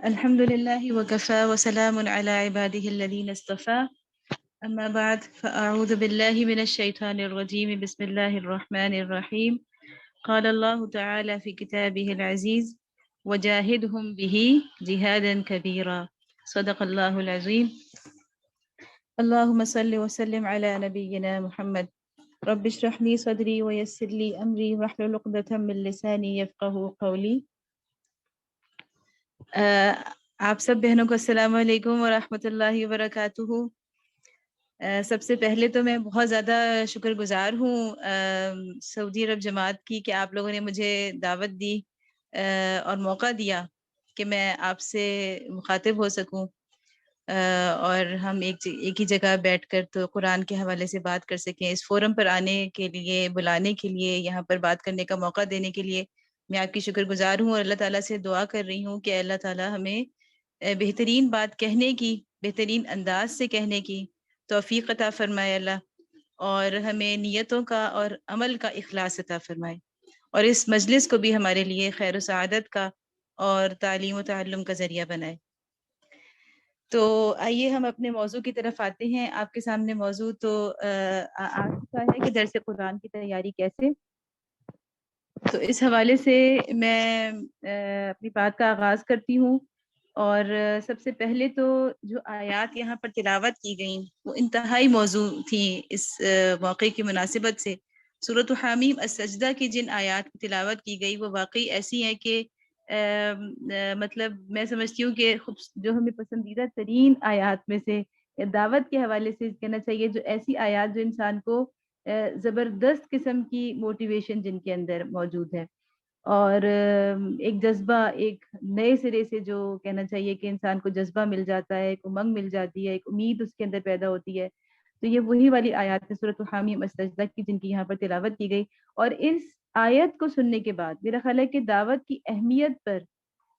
الحمد لله وكفى وسلام على عباده الذين اصطفى أما بعد فأعوذ بالله من الشيطان الرجيم بسم الله الرحمن الرحيم قال الله تعالى في كتابه العزيز وجاهدهم به جهادا كبيرا صدق الله العظيم اللهم صل وسلم على نبينا محمد رب اشرح لي صدري ويسر لي أمري واحلل عقدة من لساني يفقه قولي آپ سب بہنوں کو السلام علیکم ورحمۃ اللہ وبرکاتہ۔ سب سے پہلے تو میں بہت زیادہ شکر گزار ہوں سعودی عرب جماعت کی کہ آپ لوگوں نے مجھے دعوت دی اور موقع دیا کہ میں آپ سے مخاطب ہو سکوں اور ہم ایک ہی جگہ بیٹھ کر تو قرآن کے حوالے سے بات کر سکیں۔ اس فورم پر آنے کے لیے، بلانے کے لیے، یہاں پر بات کرنے کا موقع دینے کے لیے میں آپ کی شکر گزار ہوں اور اللہ تعالیٰ سے دعا کر رہی ہوں کہ اللہ تعالیٰ ہمیں بہترین بات کہنے کی، بہترین انداز سے کہنے کی توفیق عطا فرمائے اللہ، اور ہمیں نیتوں کا اور عمل کا اخلاص عطا فرمائے، اور اس مجلس کو بھی ہمارے لیے خیر و سعادت کا اور تعلیم و تعلم کا ذریعہ بنائے۔ تو آئیے ہم اپنے موضوع کی طرف آتے ہیں۔ آپ کے سامنے موضوع تو آ چکا ہے کہ درس قرآن کی تیاری کیسے، تو اس حوالے سے میں اپنی بات کا آغاز کرتی ہوں، اور سب سے پہلے تو جو آیات یہاں پر تلاوت کی گئیں وہ انتہائی موضوع تھیں اس موقع کی مناسبت سے۔ سورۃ حامیم السجدہ کی جن آیات کی تلاوت کی گئی وہ واقعی ایسی ہیں کہ مطلب میں سمجھتی ہوں کہ جو ہمیں پسندیدہ ترین آیات میں سے، دعوت کے حوالے سے کہنا چاہیے، جو ایسی آیات جو انسان کو زبردست قسم کی موٹیویشن جن کے اندر موجود ہے، اور ایک جذبہ، ایک نئے سرے سے جو کہنا چاہیے کہ انسان کو جذبہ مل جاتا ہے، ایک امنگ مل جاتی ہے، ایک امید اس کے اندر پیدا ہوتی ہے۔ تو یہ وہی والی آیات ہے سورۃ حامیم السجدہ کی جن کی یہاں پر تلاوت کی گئی، اور اس آیت کو سننے کے بعد میرا خیال ہے کہ دعوت کی اہمیت پر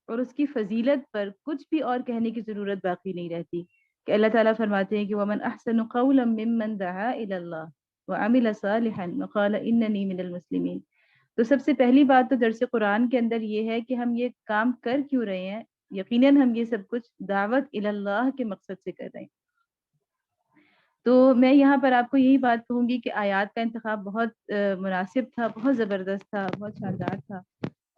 اور اس کی فضیلت پر کچھ بھی اور کہنے کی ضرورت باقی نہیں رہتی، کہ اللہ تعالیٰ فرماتے ہیں کہ وَمَنْ أَحْسَنُ قَوْلًا مِّمَّنْ دَعَا إِلَى اللَّهِ وَعَمِلَ صَالِحًا وَقَالَ إِنَّنِي مِنَ الْمُسْلِمِينَ۔ تو سب سے پہلی بات تو درس قرآن کے اندر یہ ہے کہ ہم یہ کام کر کیوں رہے ہیں۔ یقیناً ہم یہ سب کچھ دعوت اللہ کے مقصد سے کر رہے ہیں۔ تو میں یہاں پر آپ کو یہی بات کہوں گی کہ آیات کا انتخاب بہت مناسب تھا، بہت زبردست تھا، بہت شاندار تھا،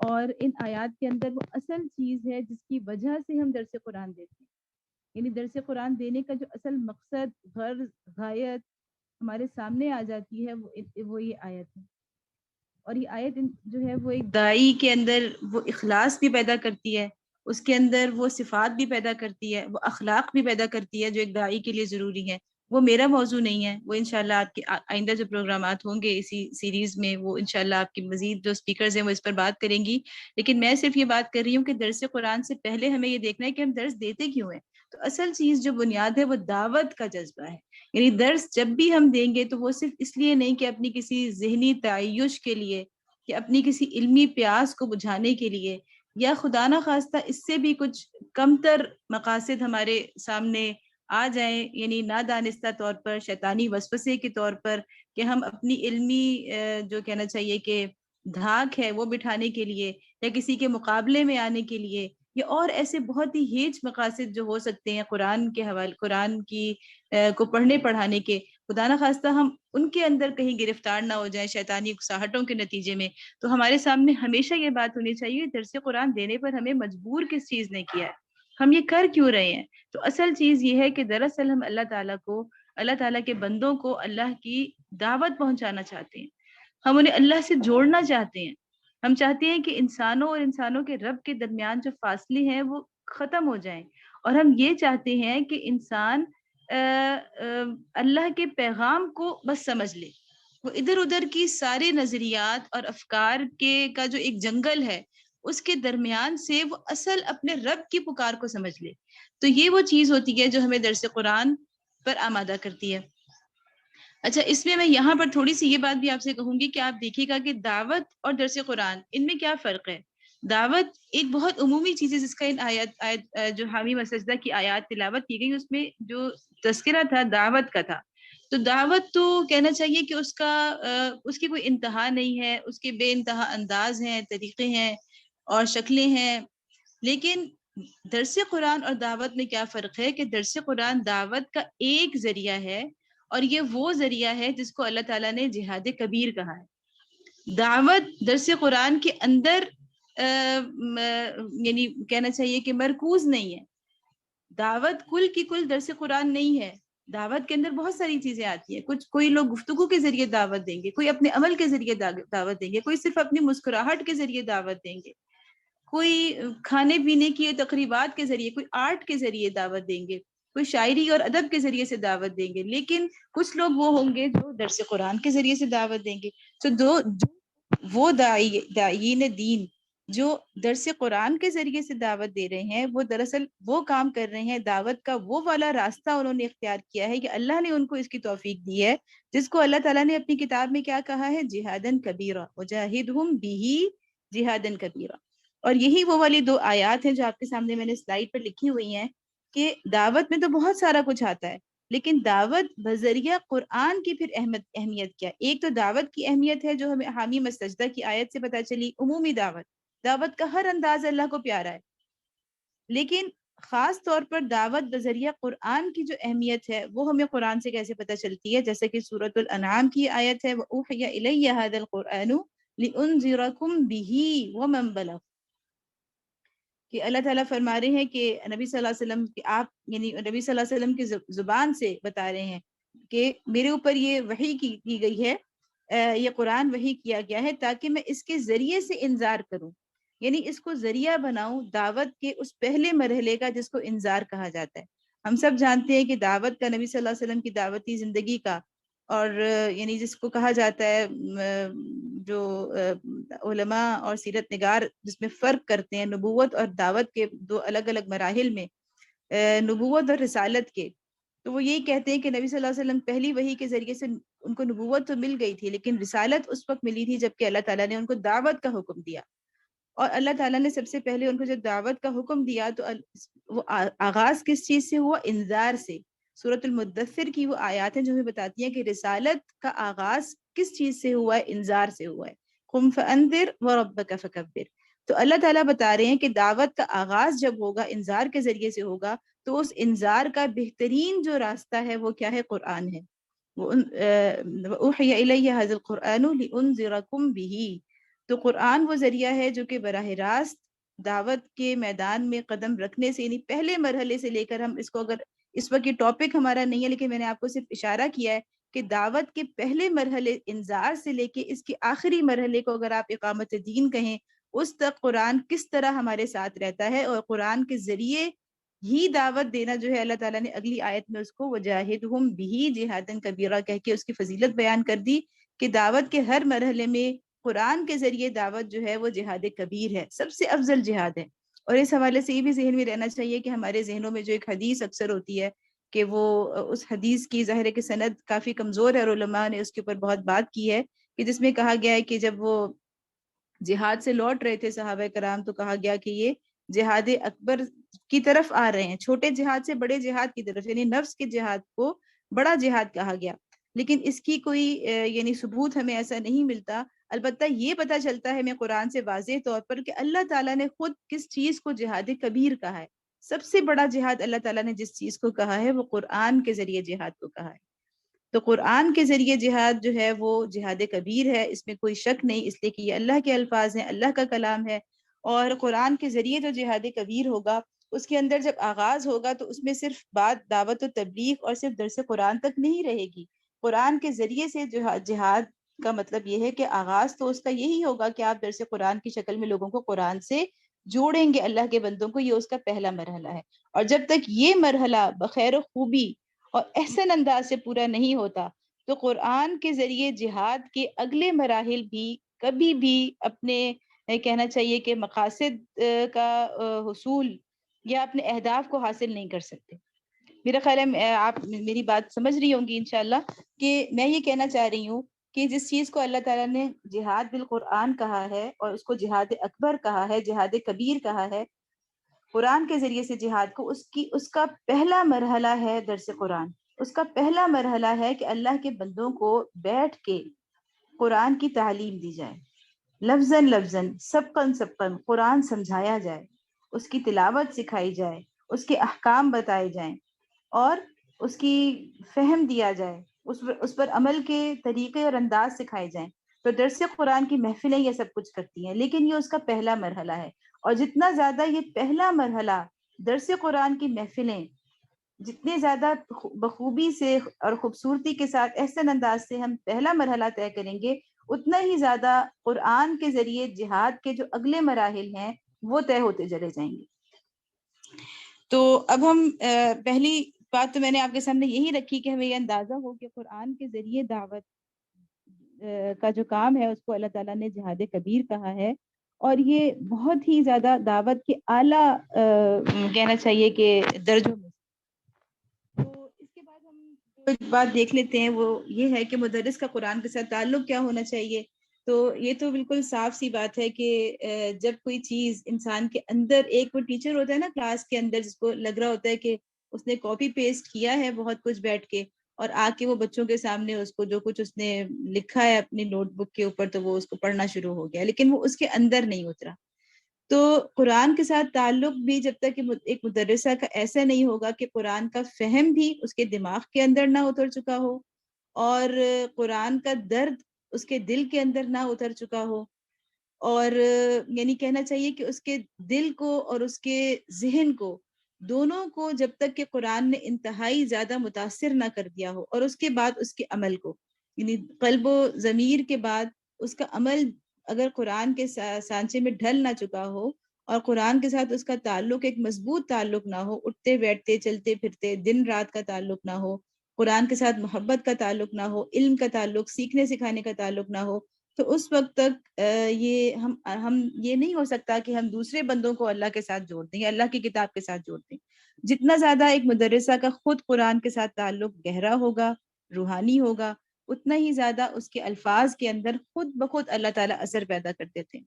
اور ان آیات کے اندر وہ اصل چیز ہے جس کی وجہ سے ہم درس قرآن دیتے ہیں، یعنی درس قرآن دینے کا جو اصل مقصد، غرض، غایت ہمارے سامنے آ جاتی ہے، وہ یہ آیت ہے۔ اور یہ آیت جو ہے وہ ایک داعی کے اندر وہ اخلاص بھی پیدا کرتی ہے، اس کے اندر وہ صفات بھی پیدا کرتی ہے، وہ اخلاق بھی پیدا کرتی ہے جو ایک داعی کے لیے ضروری ہے۔ وہ میرا موضوع نہیں ہے، وہ انشاءاللہ آپ کے آئندہ جو پروگرامات ہوں گے اسی سیریز میں، وہ انشاءاللہ آپ کی مزید جو سپیکرز ہیں وہ اس پر بات کریں گی، لیکن میں صرف یہ بات کر رہی ہوں کہ درس قرآن سے پہلے ہمیں یہ دیکھنا ہے کہ ہم درس دیتے کیوں ہیں۔ تو اصل چیز جو بنیاد ہے وہ دعوت کا جذبہ ہے، یعنی درس جب بھی ہم دیں گے تو وہ صرف اس لیے نہیں کہ اپنی کسی ذہنی تعیش کے لیے، کہ اپنی کسی علمی پیاس کو بجھانے کے لیے، یا خدا نہ خواستہ اس سے بھی کچھ کمتر مقاصد ہمارے سامنے آ جائیں، یعنی نادانستہ طور پر، شیطانی وسوسے کے طور پر، کہ ہم اپنی علمی جو کہنا چاہیے کہ دھاک ہے وہ بٹھانے کے لیے، یا کسی کے مقابلے میں آنے کے لیے، یا اور ایسے بہت ہی ہیچ مقاصد جو ہو سکتے ہیں قرآن کے حوالے، قرآن کی کو پڑھنے پڑھانے کے، خدا نہ خواستہ ہم ان کے اندر کہیں گرفتار نہ ہو جائیں شیطانی اکساہٹوں کے نتیجے میں۔ تو ہمارے سامنے ہمیشہ یہ بات ہونی چاہیے درس قرآن دینے پر ہمیں مجبور کس چیز نے کیا ہے، ہم یہ کر کیوں رہے ہیں۔ تو اصل چیز یہ ہے کہ دراصل ہم اللہ تعالیٰ کے بندوں کو اللہ کی دعوت پہنچانا چاہتے ہیں، ہم انہیں اللہ سے جوڑنا چاہتے ہیں، ہم چاہتے ہیں کہ انسانوں اور انسانوں کے رب کے درمیان جو فاصلے ہیں وہ ختم ہو جائیں، اور ہم یہ چاہتے ہیں کہ انسان اللہ کے پیغام کو بس سمجھ لے، وہ ادھر ادھر کی سارے نظریات اور افکار کا جو ایک جنگل ہے اس کے درمیان سے وہ اصل اپنے رب کی پکار کو سمجھ لے۔ تو یہ وہ چیز ہوتی ہے جو ہمیں درس قرآن پر آمادہ کرتی ہے۔ اچھا، اس میں یہاں پر تھوڑی سی یہ بات بھی آپ سے کہوں گی کہ آپ دیکھیے گا کہ دعوت اور درس قرآن ان میں کیا فرق ہے۔ دعوت ایک بہت عمومی چیز ہے جس کا ان آیات جو حامیم السجدہ کی آیات تلاوت کی گئی اس میں جو تذکرہ تھا دعوت کا تھا۔ تو دعوت تو کہنا چاہیے کہ اس کی کوئی انتہا نہیں ہے، اس کے بے انتہا انداز ہیں، طریقے ہیں اور شکلیں ہیں، لیکن درس قرآن اور دعوت میں کیا فرق ہے کہ درس قرآن دعوت کا ایک ذریعہ ہے، اور یہ وہ ذریعہ ہے جس کو اللہ تعالیٰ نے جہاد کبیر کہا ہے۔ دعوت درس قرآن کے اندر یعنی کہنا چاہیے کہ مرکوز نہیں ہے۔ دعوت کل کی کل درس قرآن نہیں ہے، دعوت کے اندر بہت ساری چیزیں آتی ہیں۔ کوئی لوگ گفتگو کے ذریعے دعوت دیں گے، کوئی اپنے عمل کے ذریعے دعوت دیں گے، کوئی صرف اپنی مسکراہٹ کے ذریعے دعوت دیں گے، کوئی کھانے پینے کی تقریبات کے ذریعے، کوئی آرٹ کے ذریعے دعوت دیں گے، کوئی شاعری اور ادب کے ذریعے سے دعوت دیں گے، لیکن کچھ لوگ وہ ہوں گے جو درس قرآن کے ذریعے سے دعوت دیں گے۔ تو وہ داعین دین جو درس قرآن کے ذریعے سے دعوت دے رہے ہیں، وہ دراصل وہ کام کر رہے ہیں، دعوت کا وہ والا راستہ انہوں نے اختیار کیا ہے کہ اللہ نے ان کو اس کی توفیق دی ہے، جس کو اللہ تعالیٰ نے اپنی کتاب میں کیا کہا ہے، جہادن کبیرہ وجاہدہم بہ جہادن کبیرہ۔ اور یہی وہ والی 2 آیات ہیں جو آپ کے سامنے میں نے سلائیڈ پر لکھی ہوئی ہیں کہ دعوت میں تو بہت سارا کچھ آتا ہے، لیکن دعوت بذریعہ قرآن کی پھر اہمیت کیا۔ ایک تو دعوت کی اہمیت ہے جو ہمیں حامی مسجدہ کی آیت سے پتہ چلی، عمومی دعوت کا ہر انداز اللہ کو پیارا ہے، لیکن خاص طور پر دعوت بذریعہ قرآن کی جو اہمیت ہے وہ ہمیں قرآن سے کیسے پتہ چلتی ہے، جیسے کہ سورۃ الانعام کی آیت ہے وَأُوحِیَ إِلَيَّ هَذَا الْقُرْآنُ لِأُنذِرَكُم بِهِ وَمَن بَلَغَ، کہ اللہ تعالیٰ فرما رہے ہیں کہ نبی صلی اللہ علیہ وسلم کہ آپ یعنی نبی صلی اللہ علیہ وسلم کی زبان سے بتا رہے ہیں کہ میرے اوپر یہ وحی کی گئی ہے، یہ قرآن وحی کیا گیا ہے تاکہ میں اس کے ذریعے سے انذار کروں، یعنی اس کو ذریعہ بناؤں دعوت کے اس پہلے مرحلے کا جس کو انذار کہا جاتا ہے۔ ہم سب جانتے ہیں کہ دعوت کا، نبی صلی اللہ علیہ وسلم کی دعوتی زندگی کا، اور یعنی جس کو کہا جاتا ہے جو علماء اور سیرت نگار جس میں فرق کرتے ہیں نبوت اور دعوت کے 2 الگ الگ مراحل میں، نبوت اور رسالت کے، تو وہ یہی کہتے ہیں کہ نبی صلی اللہ علیہ وسلم پہلی وحی کے ذریعے سے ان کو نبوت تو مل گئی تھی، لیکن رسالت اس وقت ملی تھی جبکہ اللہ تعالیٰ نے ان کو دعوت کا حکم دیا، اور اللہ تعالیٰ نے سب سے پہلے ان کو جب دعوت کا حکم دیا تو وہ آغاز کس چیز سے ہوا، انذار سے۔ سورۃ المدثر کی وہ آیات ہیں جو ہمیں بتاتی ہیں کہ رسالت کا آغاز کس چیز سے ہوا ہے، انذار سے ہوا ہے، قم فانذر وربک فکبر۔ تو اللہ تعالیٰ بتا رہے ہیں کہ دعوت کا آغاز جب ہوگا انذار کے ذریعے سے ہوگا، تو اس انذار کا بہترین جو راستہ ہے وہ کیا ہے، قرآن ہے۔ وَأُوحِیَ إِلَيَّ هَذَا الْقُرْآنُ لِأُنذِرَكُم بِهِ، تو قرآن وہ ذریعہ ہے جو کہ براہ راست دعوت کے میدان میں قدم رکھنے سے، یعنی پہلے مرحلے سے لے کر، ہم اس کو اگر اس وقت یہ ٹاپک ہمارا نہیں ہے لیکن میں نے آپ کو صرف اشارہ کیا ہے کہ دعوت کے پہلے مرحلے انذار سے لے کے اس کے آخری مرحلے کو اگر آپ اقامت دین کہیں، اس تک قرآن کس طرح ہمارے ساتھ رہتا ہے، اور قرآن کے ذریعے ہی دعوت دینا جو ہے، اللہ تعالیٰ نے اگلی آیت میں اس کو وجاہدہم بہ جہادن کبیرہ کہہ کے اس کی فضیلت بیان کر دی کہ دعوت کے ہر مرحلے میں قرآن کے ذریعے دعوت جو ہے وہ جہاد کبیر ہے، سب سے افضل جہاد ہے۔ اور اس حوالے سے یہ بھی ذہن میں رہنا چاہیے کہ ہمارے ذہنوں میں جو ایک حدیث اکثر ہوتی ہے کہ وہ اس حدیث کی ظاہر ہے کہ سند کافی کمزور ہے، اور علماء نے اس کے اوپر بہت بات کی ہے، کہ جس میں کہا گیا ہے کہ جب وہ جہاد سے لوٹ رہے تھے صحابہ کرام تو کہا گیا کہ یہ جہاد اکبر کی طرف آ رہے ہیں، چھوٹے جہاد سے بڑے جہاد کی طرف، یعنی نفس کے جہاد کو بڑا جہاد کہا گیا، لیکن اس کی کوئی یعنی ثبوت ہمیں ایسا نہیں ملتا۔ البتہ یہ پتہ چلتا ہے ہمیں قرآن سے واضح طور پر کہ اللہ تعالیٰ نے خود کس چیز کو جہاد کبیر کہا ہے، سب سے بڑا جہاد اللہ تعالیٰ نے جس چیز کو کہا ہے وہ قرآن کے ذریعے جہاد کو کہا ہے۔ تو قرآن کے ذریعے جہاد جو ہے وہ جہاد کبیر ہے، اس میں کوئی شک نہیں، اس لیے کہ یہ اللہ کے الفاظ ہیں، اللہ کا کلام ہے، اور قرآن کے ذریعے جو جہاد کبیر ہوگا اس کے اندر جب آغاز ہوگا تو اس میں صرف بات دعوت و تبلیغ اور صرف درس قرآن تک نہیں رہے گی۔ قرآن کے ذریعے سے جہاد کا مطلب یہ ہے کہ آغاز تو اس کا یہی ہوگا کہ آپ درس قرآن کی شکل میں لوگوں کو قرآن سے جوڑیں گے، اللہ کے بندوں کو، یہ اس کا پہلا مرحلہ ہے۔ اور جب تک یہ مرحلہ بخیر و خوبی اور احسن انداز سے پورا نہیں ہوتا تو قرآن کے ذریعے جہاد کے اگلے مراحل بھی کبھی بھی اپنے کہنا چاہیے کہ مقاصد کا حصول یا اپنے اہداف کو حاصل نہیں کر سکتے۔ میرا خیال ہے آپ میری بات سمجھ رہی ہوں گی انشاءاللہ، کہ میں یہ کہنا چاہ رہی ہوں کہ جس چیز کو اللہ تعالیٰ نے جہاد بالقرآن کہا ہے اور اس کو جہاد اکبر کہا ہے، جہاد کبیر کہا ہے، قرآن کے ذریعے سے جہاد کو، اس کا پہلا مرحلہ ہے درس قرآن، اس کا پہلا مرحلہ ہے کہ اللہ کے بندوں کو بیٹھ کے قرآن کی تعلیم دی جائے، لفظاً لفظاً سبقاً سبقاً قرآن سمجھایا جائے، اس کی تلاوت سکھائی جائے، اس کے احکام بتائے جائیں اور اس کی فہم دیا جائے، اس پر عمل کے طریقے اور انداز سکھائے جائیں۔ تو درس قرآن کی محفلیں یہ سب کچھ کرتی ہیں، لیکن یہ اس کا پہلا مرحلہ ہے۔ اور جتنا زیادہ یہ پہلا مرحلہ درس قرآن کی محفلیں جتنے زیادہ بخوبی سے اور خوبصورتی کے ساتھ احسن انداز سے ہم پہلا مرحلہ طے کریں گے، اتنا ہی زیادہ قرآن کے ذریعے جہاد کے جو اگلے مراحل ہیں وہ طے ہوتے چلے جائیں گے۔ تو اب ہم پہلی بات تو میں نے آپ کے سامنے یہی رکھی کہ ہمیں یہ اندازہ ہو کہ قرآن کے ذریعے دعوت کا جو کام ہے اس کو اللہ تعالیٰ نے جہاد کبیر کہا ہے، اور یہ بہت ہی زیادہ دعوت کے اعلیٰ کہنا چاہیے کہ درجوں میں۔ تو اس کے بعد ہم جو بات دیکھ لیتے ہیں وہ یہ ہے کہ مدرس کا قرآن کے ساتھ تعلق کیا ہونا چاہیے۔ تو یہ تو بالکل صاف سی بات ہے کہ جب کوئی چیز انسان کے اندر، ایک وہ ٹیچر ہوتا ہے نا کلاس کے اندر جس کو لگ رہا ہوتا ہے کہ اس نے کاپی پیسٹ کیا ہے بہت کچھ بیٹھ کے، اور آ کے وہ بچوں کے سامنے اس کو جو کچھ اس نے لکھا ہے اپنی نوٹ بک کے اوپر تو وہ اس کو پڑھنا شروع ہو گیا، لیکن وہ اس کے اندر نہیں اترا۔ تو قرآن کے ساتھ تعلق بھی جب تک کہ ایک مدرسہ کا ایسا نہیں ہوگا کہ قرآن کا فہم بھی اس کے دماغ کے اندر نہ اتر چکا ہو، اور قرآن کا درد اس کے دل کے اندر نہ اتر چکا ہو، اور یعنی کہنا چاہیے کہ اس کے دل کو اور اس کے ذہن کو، دونوں کو جب تک کہ قرآن نے انتہائی زیادہ متاثر نہ کر دیا ہو، اور اس کے بعد اس کے عمل کو، یعنی قلب و ضمیر کے بعد اس کا عمل اگر قرآن کے سانچے میں ڈھل نہ چکا ہو، اور قرآن کے ساتھ اس کا تعلق ایک مضبوط تعلق نہ ہو، اٹھتے بیٹھتے چلتے پھرتے دن رات کا تعلق نہ ہو، قرآن کے ساتھ محبت کا تعلق نہ ہو، علم کا تعلق، سیکھنے سکھانے کا تعلق نہ ہو، تو اس وقت تک یہ ہم یہ نہیں ہو سکتا کہ ہم دوسرے بندوں کو اللہ کے ساتھ جوڑ دیں یا اللہ کی کتاب کے ساتھ جوڑ دیں۔ جتنا زیادہ ایک مدرسہ کا خود قرآن کے ساتھ تعلق گہرا ہوگا، روحانی ہوگا، اتنا ہی زیادہ اس کے الفاظ کے اندر خود بخود اللہ تعالیٰ اثر پیدا کر دیتے ہیں۔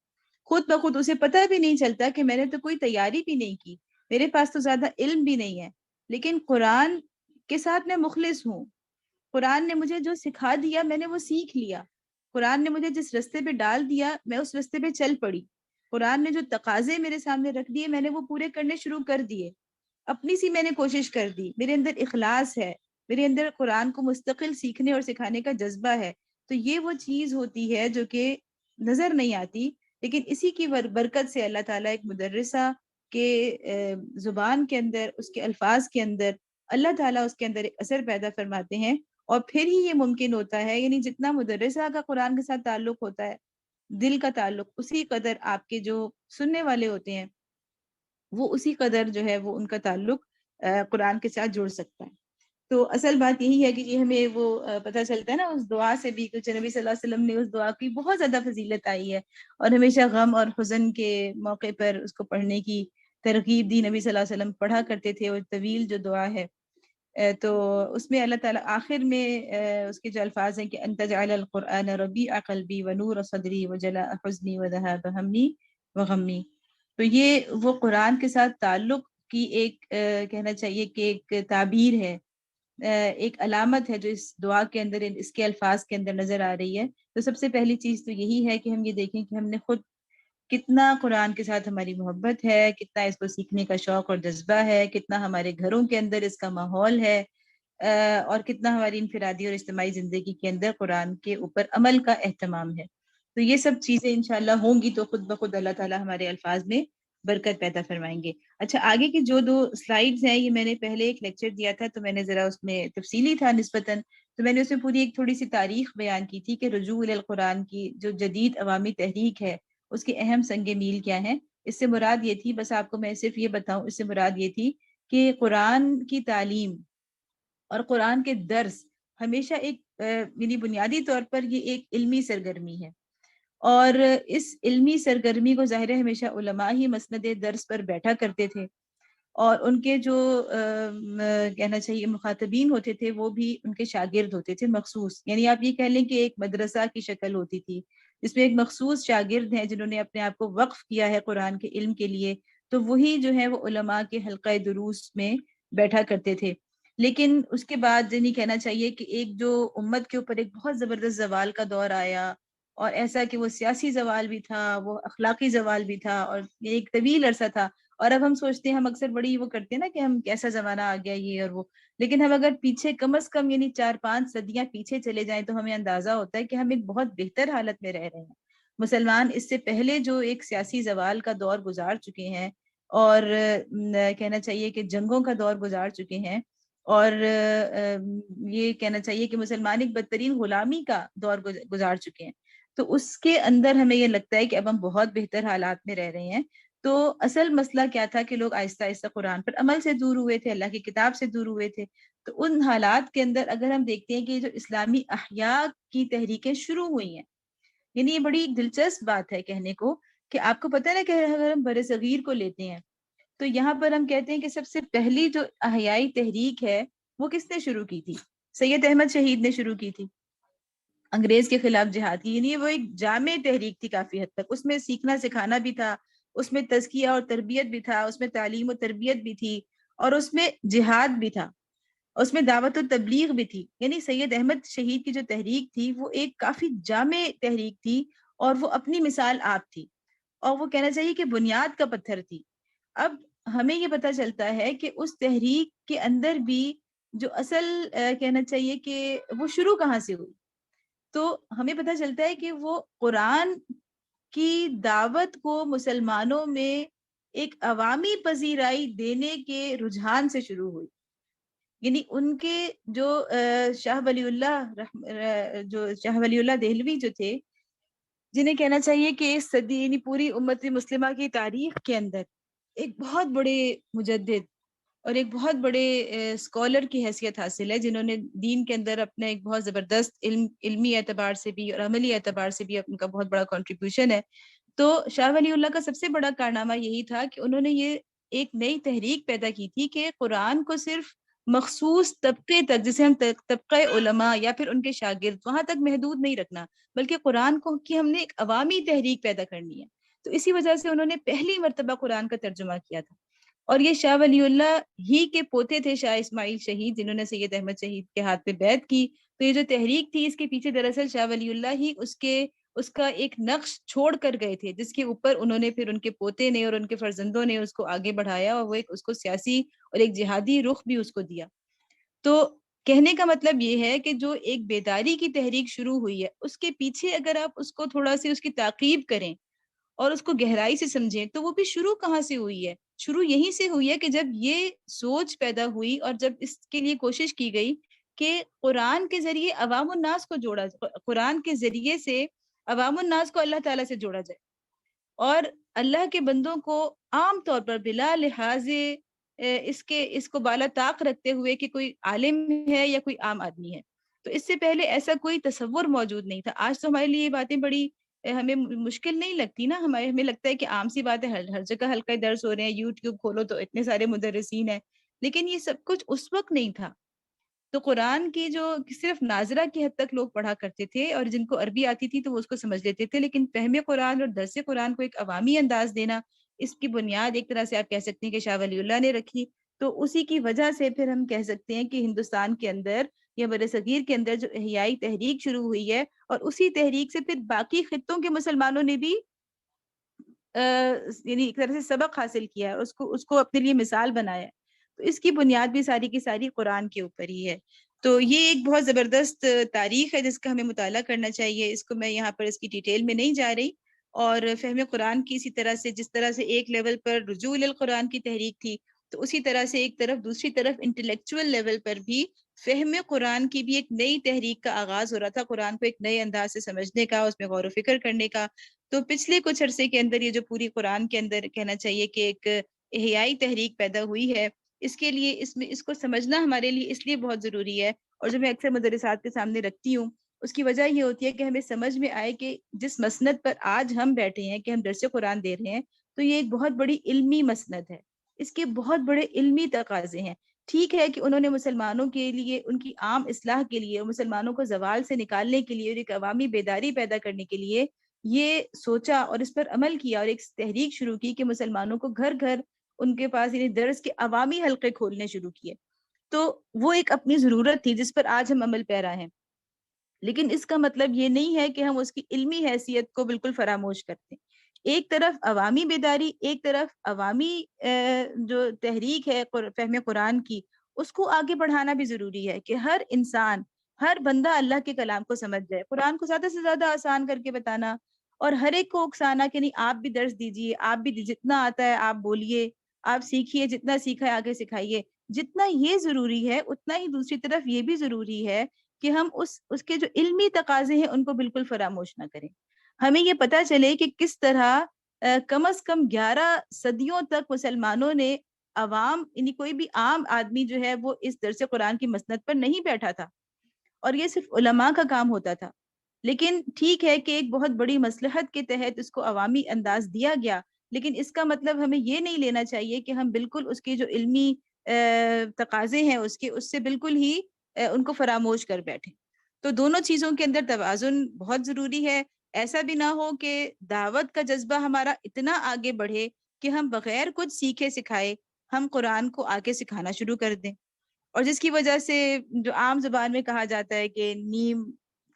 خود بخود اسے پتہ بھی نہیں چلتا کہ میں نے تو کوئی تیاری بھی نہیں کی، میرے پاس تو زیادہ علم بھی نہیں ہے، لیکن قرآن کے ساتھ میں مخلص ہوں، قرآن نے مجھے جو سکھا دیا میں نے وہ سیکھ لیا، قرآن نے مجھے جس رستے پہ ڈال دیا میں اس رستے پہ چل پڑی، قرآن نے جو تقاضے میرے سامنے رکھ دیے میں نے وہ پورے کرنے شروع کر دیے، اپنی سی میں نے کوشش کر دی، میرے اندر اخلاص ہے، میرے اندر قرآن کو مستقل سیکھنے اور سکھانے کا جذبہ ہے۔ تو یہ وہ چیز ہوتی ہے جو کہ نظر نہیں آتی، لیکن اسی کی برکت سے اللہ تعالیٰ ایک مدرسہ کے زبان کے اندر، اس کے الفاظ کے اندر اللہ تعالیٰ اس کے اندر ایک اثر پیدا فرماتے ہیں، اور پھر ہی یہ ممکن ہوتا ہے، یعنی جتنا مدرسہ کا قرآن کے ساتھ تعلق ہوتا ہے، دل کا تعلق، اسی قدر آپ کے جو سننے والے ہوتے ہیں وہ اسی قدر جو ہے وہ ان کا تعلق قرآن کے ساتھ جڑ سکتا ہے۔ تو اصل بات یہی ہے کہ یہ ہمیں وہ پتہ چلتا ہے نا اس دعا سے بھی، کہ نبی صلی اللہ علیہ وسلم نے اس دعا کی بہت زیادہ فضیلت آئی ہے، اور ہمیشہ غم اور حزن کے موقع پر اس کو پڑھنے کی ترغیب دی، نبی صلی اللہ علیہ وسلم پڑھا کرتے تھے، اور طویل جو دعا ہے تو اس میں اللہ تعالیٰ آخر میں اس کے جو الفاظ ہیں کہ انت جعل القرآن ربیع قلبی ونور صدری وجلاء حزنی وذہاب ہمی وغمی۔ تو یہ وہ قرآن کے ساتھ تعلق کی ایک کہنا چاہیے کہ ایک تعبیر ہے، ایک علامت ہے جو اس دعا کے اندر، اس کے الفاظ کے اندر نظر آ رہی ہے۔ تو سب سے پہلی چیز تو یہی ہے کہ ہم یہ دیکھیں کہ ہم نے خود کتنا قرآن کے ساتھ ہماری محبت ہے، کتنا اس کو سیکھنے کا شوق اور جذبہ ہے، کتنا ہمارے گھروں کے اندر اس کا ماحول ہے، اور کتنا ہماری انفرادی اور اجتماعی زندگی کے اندر قرآن کے اوپر عمل کا اہتمام ہے۔ تو یہ سب چیزیں انشاءاللہ ہوں گی تو خود بخود اللہ تعالیٰ ہمارے الفاظ میں برکت پیدا فرمائیں گے۔ اچھا، آگے کی جو 2 سلائیڈز ہیں یہ میں نے پہلے ایک لیکچر دیا تھا تو میں نے ذرا اس میں تفصیلی تھا نسبتاً، تو میں نے اس میں پوری ایک تھوڑی سی تاریخ بیان کی تھی کہ رجوع القرآن کی جو جدید عوامی تحریک ہے اس کے اہم سنگ میل کیا ہیں۔ اس سے مراد یہ تھی، بس آپ کو میں صرف یہ بتاؤں، اس سے مراد یہ تھی کہ قرآن کی تعلیم اور قرآن کے درس ہمیشہ ایک یعنی بنیادی طور پر یہ ایک علمی سرگرمی ہے، اور اس علمی سرگرمی کو ظاہر ہے ہمیشہ علماء ہی مسند درس پر بیٹھا کرتے تھے، اور ان کے جو کہنا چاہیے مخاطبین ہوتے تھے وہ بھی ان کے شاگرد ہوتے تھے مخصوص، یعنی آپ یہ کہہ لیں کہ ایک مدرسہ کی شکل ہوتی تھی جس میں ایک مخصوص شاگرد ہیں جنہوں نے اپنے آپ کو وقف کیا ہے قرآن کے علم کے لیے، تو وہی جو ہے وہ علماء کے حلقہ دروس میں بیٹھا کرتے تھے۔ لیکن اس کے بعد یعنی کہنا چاہیے کہ ایک جو امت کے اوپر ایک بہت زبردست زوال کا دور آیا، اور ایسا کہ وہ سیاسی زوال بھی تھا، وہ اخلاقی زوال بھی تھا، اور یہ ایک طویل عرصہ تھا، اور اب ہم سوچتے ہیں، ہم اکثر بڑی وہ کرتے ہیں نا کہ ہم کیسا زمانہ آ گیا یہ اور وہ، لیکن ہم اگر پیچھے کم از کم یعنی 4-5 صدیاں پیچھے چلے جائیں تو ہمیں اندازہ ہوتا ہے کہ ہم ایک بہت بہتر حالت میں رہ رہے ہیں۔ مسلمان اس سے پہلے جو ایک سیاسی زوال کا دور گزار چکے ہیں، اور کہنا چاہیے کہ جنگوں کا دور گزار چکے ہیں، اور یہ کہنا چاہیے کہ مسلمان ایک بدترین غلامی کا دور گزار چکے ہیں، تو اس کے اندر ہمیں یہ لگتا ہے کہ اب ہم بہت بہتر حالات میں رہ رہے ہیں۔ تو اصل مسئلہ کیا تھا کہ لوگ آہستہ آہستہ قرآن پر عمل سے دور ہوئے تھے، اللہ کی کتاب سے دور ہوئے تھے۔ تو ان حالات کے اندر اگر ہم دیکھتے ہیں کہ جو اسلامی احیاء کی تحریکیں شروع ہوئی ہیں، یعنی یہ بڑی دلچسپ بات ہے کہنے کو کہ آپ کو پتہ ہے نا کہ اگر ہم بر صغیر کو لیتے ہیں تو یہاں پر ہم کہتے ہیں کہ سب سے پہلی جو احیائی تحریک ہے وہ کس نے شروع کی تھی؟ سید احمد شہید نے شروع کی تھی، انگریز کے خلاف جہاد کی۔ یعنی وہ ایک جامع تحریک تھی کافی حد تک، اس میں سیکھنا سکھانا بھی تھا، اس میں تزکیہ اور تربیت بھی تھا، اس میں تعلیم و تربیت بھی تھی، اور اس میں جہاد بھی تھا، اس میں دعوت و تبلیغ بھی تھی۔ یعنی سید احمد شہید کی جو تحریک تھی وہ ایک کافی جامع تحریک تھی، اور وہ اپنی مثال آپ تھی، اور وہ کہنا چاہیے کہ بنیاد کا پتھر تھی۔ اب ہمیں یہ پتہ چلتا ہے کہ اس تحریک کے اندر بھی جو اصل کہنا چاہیے کہ وہ شروع کہاں سے ہوئی، تو ہمیں پتہ چلتا ہے کہ وہ قرآن کی دعوت کو مسلمانوں میں ایک عوامی پذیرائی دینے کے رجحان سے شروع ہوئی۔ یعنی ان کے جو شاہ ولی اللہ دہلوی جو تھے، جنہیں کہنا چاہیے کہ اس صدی یعنی پوری امت مسلمہ کی تاریخ کے اندر ایک بہت بڑے مجدد اور ایک بہت بڑے اسکالر کی حیثیت حاصل ہے، جنہوں نے دین کے اندر اپنا ایک بہت زبردست علمی اعتبار سے بھی اور عملی اعتبار سے بھی ان کا بہت بڑا کنٹریبیوشن ہے۔ تو شاہ ولی اللہ کا سب سے بڑا کارنامہ یہی تھا کہ انہوں نے یہ ایک نئی تحریک پیدا کی تھی کہ قرآن کو صرف مخصوص طبقے تک، جسے ہم طبقہ علماء یا پھر ان کے شاگرد، وہاں تک محدود نہیں رکھنا، بلکہ قرآن کو کی ہم نے ایک عوامی تحریک پیدا کرنی ہے۔ تو اسی وجہ سے انہوں نے پہلی مرتبہ قرآن کا ترجمہ کیا تھا، اور یہ شاہ ولی اللہ ہی کے پوتے تھے، شاہ اسماعیل شہید، جنہوں نے سید احمد شہید کے ہاتھ پہ بیعت کی۔ تو یہ جو تحریک تھی اس کے پیچھے دراصل شاہ ولی اللہ ہی اس کا ایک نقش چھوڑ کر گئے تھے، جس کے اوپر انہوں نے پھر ان کے پوتے نے اور ان کے فرزندوں نے اس کو آگے بڑھایا، اور وہ اس کو سیاسی اور ایک جہادی رخ بھی اس کو دیا۔ تو کہنے کا مطلب یہ ہے کہ جو ایک بیداری کی تحریک شروع ہوئی ہے، اس کے پیچھے اگر آپ اس کو تھوڑا سی اس کی تعقیب کریں اور اس کو گہرائی سے سمجھیں تو وہ بھی شروع کہاں سے ہوئی ہے؟ شروع یہیں سے ہوئی ہے کہ جب یہ سوچ پیدا ہوئی اور جب اس کے لیے کوشش کی گئی کہ قرآن کے ذریعے عوام الناس کو جوڑا، قرآن کے ذریعے سے عوام الناس کو اللہ تعالیٰ سے جوڑا جائے، اور اللہ کے بندوں کو عام طور پر بلا لحاظ اس کو بالا طاق رکھتے ہوئے کہ کوئی عالم ہے یا کوئی عام آدمی ہے۔ تو اس سے پہلے ایسا کوئی تصور موجود نہیں تھا۔ آج تو ہمارے لیے یہ باتیں بڑی ہمیں مشکل نہیں لگتی نا، ہمیں لگتا ہے کہ عام سی بات ہے، ہر جگہ حلقہ درس ہو رہے ہیں، یوٹیوب کھولو تو اتنے سارے مدرسین ہیں، لیکن یہ سب کچھ اس وقت نہیں تھا۔ تو قرآن کی جو صرف ناظرہ کی حد تک لوگ پڑھا کرتے تھے، اور جن کو عربی آتی تھی تو وہ اس کو سمجھ لیتے تھے، لیکن فہم قرآن اور درس قرآن کو ایک عوامی انداز دینا، اس کی بنیاد ایک طرح سے آپ کہہ سکتے ہیں کہ شاہ ولی اللہ نے رکھی۔ تو اسی کی وجہ سے پھر ہم کہہ سکتے ہیں کہ ہندوستان کے اندر یا برصغیر کے اندر جو احیائی تحریک شروع ہوئی ہے، اور اسی تحریک سے پھر باقی خطوں کے مسلمانوں نے بھی یعنی ایک طرح سے سبق حاصل کیا ہے، اس کو اپنے لیے مثال بنایا ہے۔ تو اس کی بنیاد بھی ساری کی ساری قرآن کے اوپر ہی ہے۔ تو یہ ایک بہت زبردست تاریخ ہے جس کا ہمیں مطالعہ کرنا چاہیے۔ اس کو میں یہاں پر اس کی ڈیٹیل میں نہیں جا رہی، اور فہم قرآن کی اسی طرح سے جس طرح سے ایک لیول پر رجوع القرآن کی تحریک تھی، تو اسی طرح سے ایک طرف دوسری طرف انٹلیکچوئل لیول پر بھی فہم قرآن کی بھی ایک نئی تحریک کا آغاز ہو رہا تھا، قرآن کو ایک نئے انداز سے سمجھنے کا، اس میں غور و فکر کرنے کا۔ تو پچھلے کچھ عرصے کے اندر یہ جو پوری قرآن کے اندر کہنا چاہیے کہ ایک احیائی تحریک پیدا ہوئی ہے، اس کے لیے اس کو سمجھنا ہمارے لیے اس لیے بہت ضروری ہے، اور جو میں اکثر مدرسات کے سامنے رکھتی ہوں اس کی وجہ یہ ہوتی ہے کہ ہمیں سمجھ میں آئے کہ جس مسند پر آج ہم بیٹھے ہیں کہ ہم درس قرآن دے رہے ہیں، تو یہ ایک بہت بڑی علمی مسند ہے، اس کے بہت بڑے علمی تقاضے ہیں۔ ٹھیک ہے کہ انہوں نے مسلمانوں کے لیے، ان کی عام اصلاح کے لیے، مسلمانوں کو زوال سے نکالنے کے لیے اور ایک عوامی بیداری پیدا کرنے کے لیے یہ سوچا اور اس پر عمل کیا، اور ایک تحریک شروع کی کہ مسلمانوں کو گھر گھر ان کے پاس یعنی درس کے عوامی حلقے کھولنے شروع کیے۔ تو وہ ایک اپنی ضرورت تھی جس پر آج ہم عمل پیرا ہیں، لیکن اس کا مطلب یہ نہیں ہے کہ ہم اس کی علمی حیثیت کو بالکل فراموش کرتے ہیں۔ ایک طرف عوامی بیداری، ایک طرف عوامی جو تحریک ہے فہم قرآن کی، اس کو آگے بڑھانا بھی ضروری ہے کہ ہر انسان، ہر بندہ اللہ کے کلام کو سمجھ جائے، قرآن کو زیادہ سے زیادہ آسان کر کے بتانا، اور ہر ایک کو اکسانا کہ نہیں آپ بھی درس دیجیے، آپ بھی جتنا آتا ہے آپ بولیے، آپ سیکھیے، جتنا سیکھا ہے آگے سکھائیے۔ جتنا یہ ضروری ہے اتنا ہی دوسری طرف یہ بھی ضروری ہے کہ ہم اس کے جو علمی تقاضے ہیں ان کو بالکل فراموش نہ کریں۔ ہمیں یہ پتا چلے کہ کس طرح کم از کم 11 صدیوں تک مسلمانوں نے عوام، یعنی کوئی بھی عام آدمی جو ہے وہ اس درس قرآن کی مسند پر نہیں بیٹھا تھا، اور یہ صرف علماء کا کام ہوتا تھا۔ لیکن ٹھیک ہے کہ ایک بہت بڑی مصلحت کے تحت اس کو عوامی انداز دیا گیا، لیکن اس کا مطلب ہمیں یہ نہیں لینا چاہیے کہ ہم بالکل اس کے جو علمی تقاضے ہیں اس سے بالکل ہی ان کو فراموش کر بیٹھیں۔ تو دونوں چیزوں کے اندر توازن بہت ضروری ہے۔ ایسا بھی نہ ہو کہ دعوت کا جذبہ ہمارا اتنا آگے بڑھے کہ ہم بغیر کچھ سیکھے سکھائے ہم قرآن کو آگے سکھانا شروع کر دیں، اور جس کی وجہ سے جو عام زبان میں کہا جاتا ہے کہ نیم،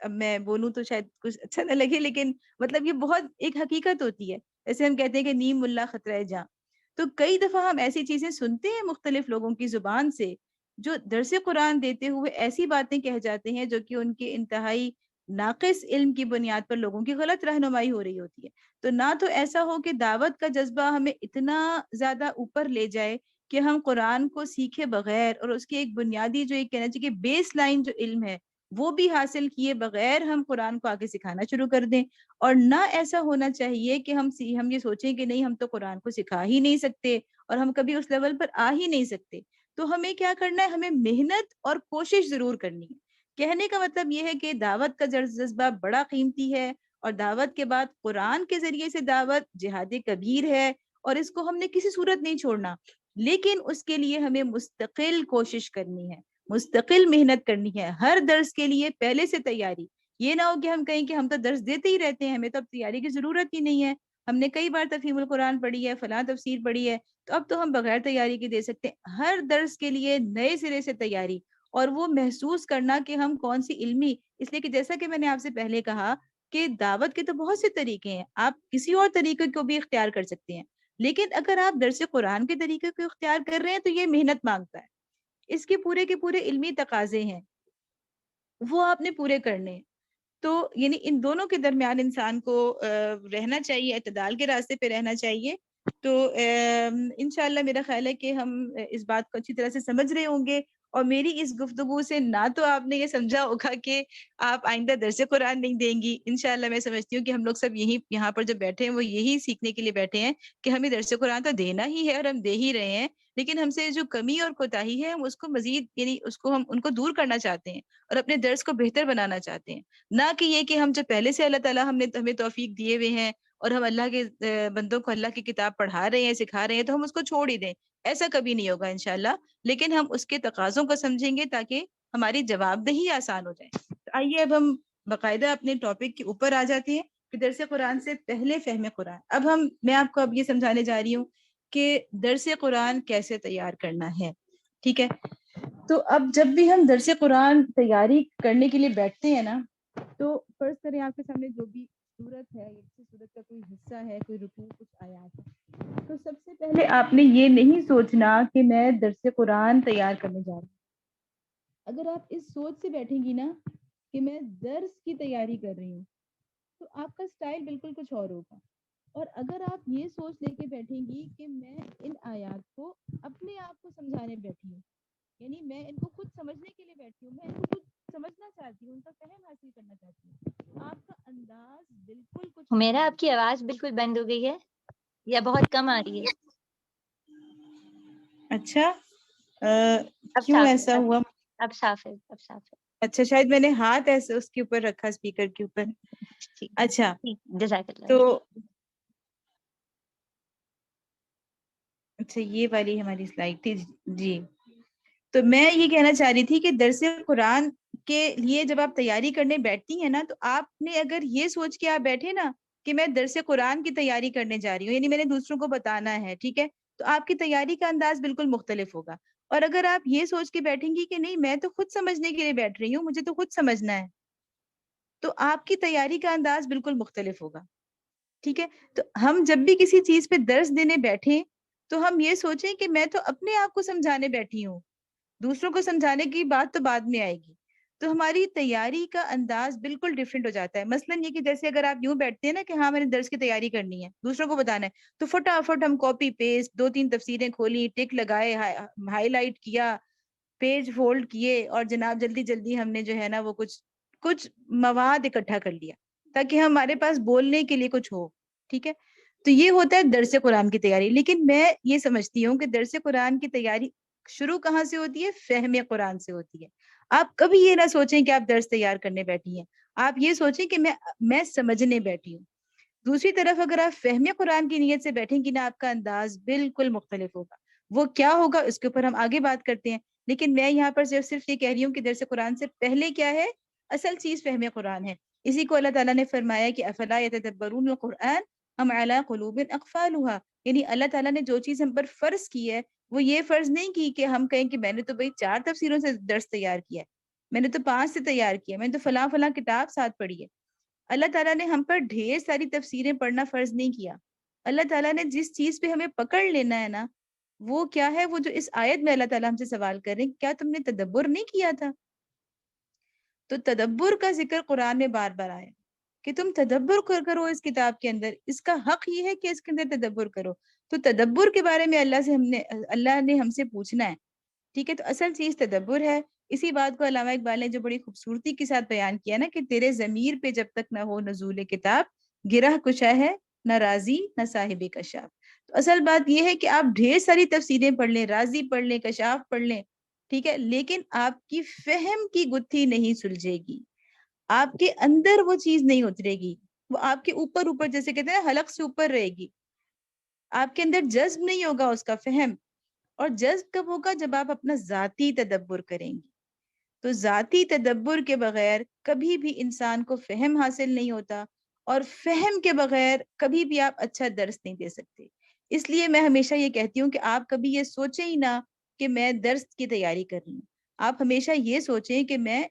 اب میں بولوں تو شاید کچھ اچھا نہ لگے، لیکن مطلب یہ بہت ایک حقیقت ہوتی ہے، جیسے ہم کہتے ہیں کہ نیم ملا خطرہ جاں۔ تو کئی دفعہ ہم ایسی چیزیں سنتے ہیں مختلف لوگوں کی زبان سے، جو درس قرآن دیتے ہوئے ایسی باتیں کہہ جاتے ہیں جو کہ ان کے انتہائی ناقص علم کی بنیاد پر لوگوں کی غلط رہنمائی ہو رہی ہوتی ہے۔ تو نہ تو ایسا ہو کہ دعوت کا جذبہ ہمیں اتنا زیادہ اوپر لے جائے کہ ہم قرآن کو سیکھے بغیر اور اس کی ایک بنیادی جو ایک کہنا چاہیے کہ بیس لائن جو علم ہے وہ بھی حاصل کیے بغیر ہم قرآن کو آگے سکھانا شروع کر دیں، اور نہ ایسا ہونا چاہیے کہ ہم یہ سوچیں کہ نہیں ہم تو قرآن کو سکھا ہی نہیں سکتے اور ہم کبھی اس لیول پر آ ہی نہیں سکتے۔ تو ہمیں کیا کرنا ہے؟ ہمیں محنت اور کوشش ضرور کرنی ہے۔ کہنے کا مطلب یہ ہے کہ دعوت کا جذبہ بڑا قیمتی ہے، اور دعوت کے بعد قرآن کے ذریعے سے دعوت جہاد کبیر ہے، اور اس کو ہم نے کسی صورت نہیں چھوڑنا، لیکن اس کے لیے ہمیں مستقل کوشش کرنی ہے، مستقل محنت کرنی ہے، ہر درس کے لیے پہلے سے تیاری۔ یہ نہ ہو کہ ہم کہیں کہ ہم تو درس دیتے ہی رہتے ہیں، ہمیں تو اب تیاری کی ضرورت ہی نہیں ہے، ہم نے کئی بار تفہیم القرآن پڑھی ہے، فلاں تفسیر پڑھی ہے، تو اب تو ہم بغیر تیاری کے دے سکتے ہیں۔ ہر درس کے لیے نئے سرے سے تیاری، اور وہ محسوس کرنا کہ ہم کون سی علمی، اس لیے کہ جیسا کہ میں نے آپ سے پہلے کہا کہ دعوت کے تو بہت سے طریقے ہیں، آپ کسی اور طریقے کو بھی اختیار کر سکتے ہیں، لیکن اگر آپ درس قرآن کے طریقے کو اختیار کر رہے ہیں تو یہ محنت مانگتا ہے، اس کے پورے علمی تقاضے ہیں، وہ آپ نے پورے کرنے ہیں۔ تو یعنی ان دونوں کے درمیان انسان کو رہنا چاہیے، اعتدال کے راستے پہ رہنا چاہیے۔ تو انشاءاللہ میرا خیال ہے کہ ہم اس بات کو اچھی طرح سے سمجھ رہے ہوں گے، اور میری اس گفتگو سے نہ تو آپ نے یہ سمجھا ہوگا کہ آپ آئندہ درس قرآن نہیں دیں گی۔ انشاءاللہ میں سمجھتی ہوں کہ ہم لوگ سب یہاں پر جو بیٹھے ہیں وہ یہی سیکھنے کے لیے بیٹھے ہیں کہ ہمیں درس قرآن تو دینا ہی ہے، اور ہم دے ہی رہے ہیں، لیکن ہم سے جو کمی اور کوتاہی ہے ہم اس کو مزید، یعنی ہم ان کو دور کرنا چاہتے ہیں اور اپنے درس کو بہتر بنانا چاہتے ہیں، نہ کہ یہ کہ ہم جو پہلے سے اللہ تعالیٰ ہمیں توفیق دیے ہوئے ہیں اور ہم اللہ کے بندوں کو اللہ کی کتاب پڑھا رہے ہیں، سکھا رہے ہیں، تو ہم اس کو چھوڑ ہی دیں۔ ایسا کبھی نہیں ہوگا انشاءاللہ، لیکن ہم اس کے تقاضوں کو سمجھیں گے تاکہ ہماری جواب دہی آسان ہو جائے۔ تو آئیے اب ہم باقاعدہ اپنے ٹاپک کے اوپر آ جاتے ہیں کہ درس قرآن سے پہلے فہم قرآن۔ میں آپ کو اب یہ سمجھانے جا رہی ہوں کہ درس قرآن کیسے تیار کرنا ہے، ٹھیک ہے؟ تو اب جب بھی ہم درس قرآن تیاری کرنے کے لیے بیٹھتے ہیں نا، تو فرض کریں آپ کے سامنے جو بھی صورت ہے، صورت کا کوئی حصہ ہے، کوئی رکوع، کچھ آیات ہے، تو سب سے پہلے آپ نے یہ نہیں سوچنا کہ میں درس قرآن تیار کرنے جا رہا ہوں۔ اگر آپ اس سوچ سے بیٹھیں گی نا کہ میں درس کی تیاری کر رہی ہوں، تو آپ کا سٹائل بالکل کچھ اور ہوگا۔ اور اگر آپ یہ سوچ لے کے بیٹھیں گی کہ میں ان آیات کو اپنے آپ کو سمجھانے بیٹھی ہوں، یعنی میں ان کو خود سمجھنے کے لیے بیٹھی ہوں، میں ان کو خود سمجھنا چاہتی ہوں، ان کا فہم حاصل کرنا چاہتی ہوں، آپ کا انداز بالکل کچھ اور میرا آپ ہوگا۔ کی آواز بالکل بند ہو گئی ہے یا بہت کم آ رہی ہے؟ اچھا، اب کیوں صاف ہے، ایسا ہوا؟ اب صاف ہے، اب صاف ہے۔ اچھا، شاید میں نے ہاتھ ایسے اس کے اوپر رکھا، اسپیکر کے اوپر۔ ٹھیک اچھا، ٹھیک، جزاک اللہ۔ تو اچھا یہ والی ہماری سلائڈ تھی، جی۔ تو میں یہ کہنا چاہ رہی تھی کہ درس قرآن کے لیے جب آپ تیاری کرنے بیٹھتی ہیں نا، تو آپ نے اگر یہ سوچ کے آپ بیٹھے نا کہ میں درس قرآن کی تیاری کرنے جا رہی ہوں، یعنی میں نے دوسروں کو بتانا ہے، ٹھیک ہے، تو آپ کی تیاری کا انداز بالکل مختلف ہوگا۔ اور اگر آپ یہ سوچ کے بیٹھیں گی کہ نہیں میں تو خود سمجھنے کے لیے بیٹھ رہی ہوں، مجھے تو خود سمجھنا ہے، تو آپ کی تیاری کا انداز بالکل مختلف ہوگا، ٹھیک ہے. تو ہم جب بھی کسی چیز پہ درس دینے بیٹھیں تو ہم یہ سوچیں کہ میں تو اپنے آپ کو سمجھانے بیٹھی ہوں, دوسروں کو سمجھانے کی بات تو بعد میں آئے گی. تو ہماری تیاری کا انداز بالکل ڈفرینٹ ہو جاتا ہے. مثلاً یہ کہ جیسے اگر آپ یوں بیٹھتے ہیں نا کہ ہاں میں نے درس کی تیاری کرنی ہے, دوسروں کو بتانا ہے, تو فٹافٹ ہم کاپی پیسٹ 2-3 تفسیریں کھولی, ٹک لگائے, ہائی لائٹ کیا, پیج فولڈ کیے, اور جناب جلدی جلدی ہم نے جو ہے نا وہ کچھ مواد اکٹھا کر لیا تاکہ ہمارے پاس بولنے کے لیے کچھ ہو. ٹھیک ہے, تو یہ ہوتا ہے درس قرآن کی تیاری. لیکن میں یہ سمجھتی ہوں کہ درس قرآن کی تیاری شروع کہاں سے ہوتی ہے؟ فہم قرآن سے ہوتی ہے. آپ کبھی یہ نہ سوچیں کہ آپ درس تیار کرنے بیٹھی ہیں, آپ یہ سوچیں کہ میں سمجھنے بیٹھی ہوں. دوسری طرف اگر آپ فہم قرآن کی نیت سے بیٹھیں گی نا, آپ کا انداز بالکل مختلف ہوگا. وہ کیا ہوگا اس کے اوپر ہم آگے بات کرتے ہیں, لیکن میں یہاں پر صرف یہ کہہ رہی ہوں کہ درس قرآن سے پہلے کیا ہے؟ اصل چیز فہم قرآن ہے. اسی کو اللہ تعالیٰ نے فرمایا کہ افلا یتدبرون القرآن ام علی قلوب اقفالها, یعنی اللہ تعالیٰ نے جو چیز ہم پر فرض کی ہے وہ یہ فرض نہیں کی کہ ہم کہیں کہ میں نے تو بھائی 4 تفسیروں سے درس تیار کیا ہے, میں نے تو 5 سے تیار کیا, میں نے تو فلاں فلاں کتاب ساتھ پڑھی ہے. اللہ تعالیٰ نے ہم پر ڈھیر ساری تفسیریں پڑھنا فرض نہیں کیا. اللہ تعالیٰ نے جس چیز پہ ہمیں پکڑ لینا ہے نا, وہ کیا ہے؟ وہ جو اس آیت میں اللہ تعالیٰ ہم سے سوال کر رہے ہیں, کیا تم نے تدبر نہیں کیا تھا؟ تو تدبر کا ذکر قرآن میں بار بار آیا کہ تم تدبر کرو اس کتاب کے اندر. اس کا حق یہ ہے کہ اس کے اندر تدبر کرو. تو تدبر کے بارے میں اللہ نے ہم سے پوچھنا ہے. ٹھیک ہے, تو اصل چیز تدبر ہے. اسی بات کو علامہ اقبال نے جو بڑی خوبصورتی کے ساتھ بیان کیا نا کہ تیرے ضمیر پہ جب تک نہ ہو نزول کتاب, گرہ کشا ہے نہ راضی نہ صاحب کشاف. تو اصل بات یہ ہے کہ آپ ڈھیر ساری تفسیریں پڑھ لیں, راضی پڑھ لیں, کشاف پڑھ لیں, ٹھیک ہے, لیکن آپ کی فہم کی گتھی نہیں سلجھے گی, آپ کے اندر وہ چیز نہیں اترے گی, وہ آپ کے اوپر جیسے کہتے ہیں حلق سے اوپر رہے گی. آپ کے اندر جذب نہیں ہوگا اس کا فہم. اور جذب کب ہوگا؟ جب آپ اپنا ذاتی تدبر کریں گی. تو ذاتی تدبر کے بغیر کبھی بھی انسان کو فہم حاصل نہیں ہوتا, اور فہم کے بغیر کبھی بھی آپ اچھا درس نہیں دے سکتے. اس لیے میں ہمیشہ یہ کہتی ہوں کہ آپ کبھی یہ سوچیں ہی نہ کہ میں درس کی تیاری کر رہی ہوں. آپ ہمیشہ یہ سوچیں کہ میں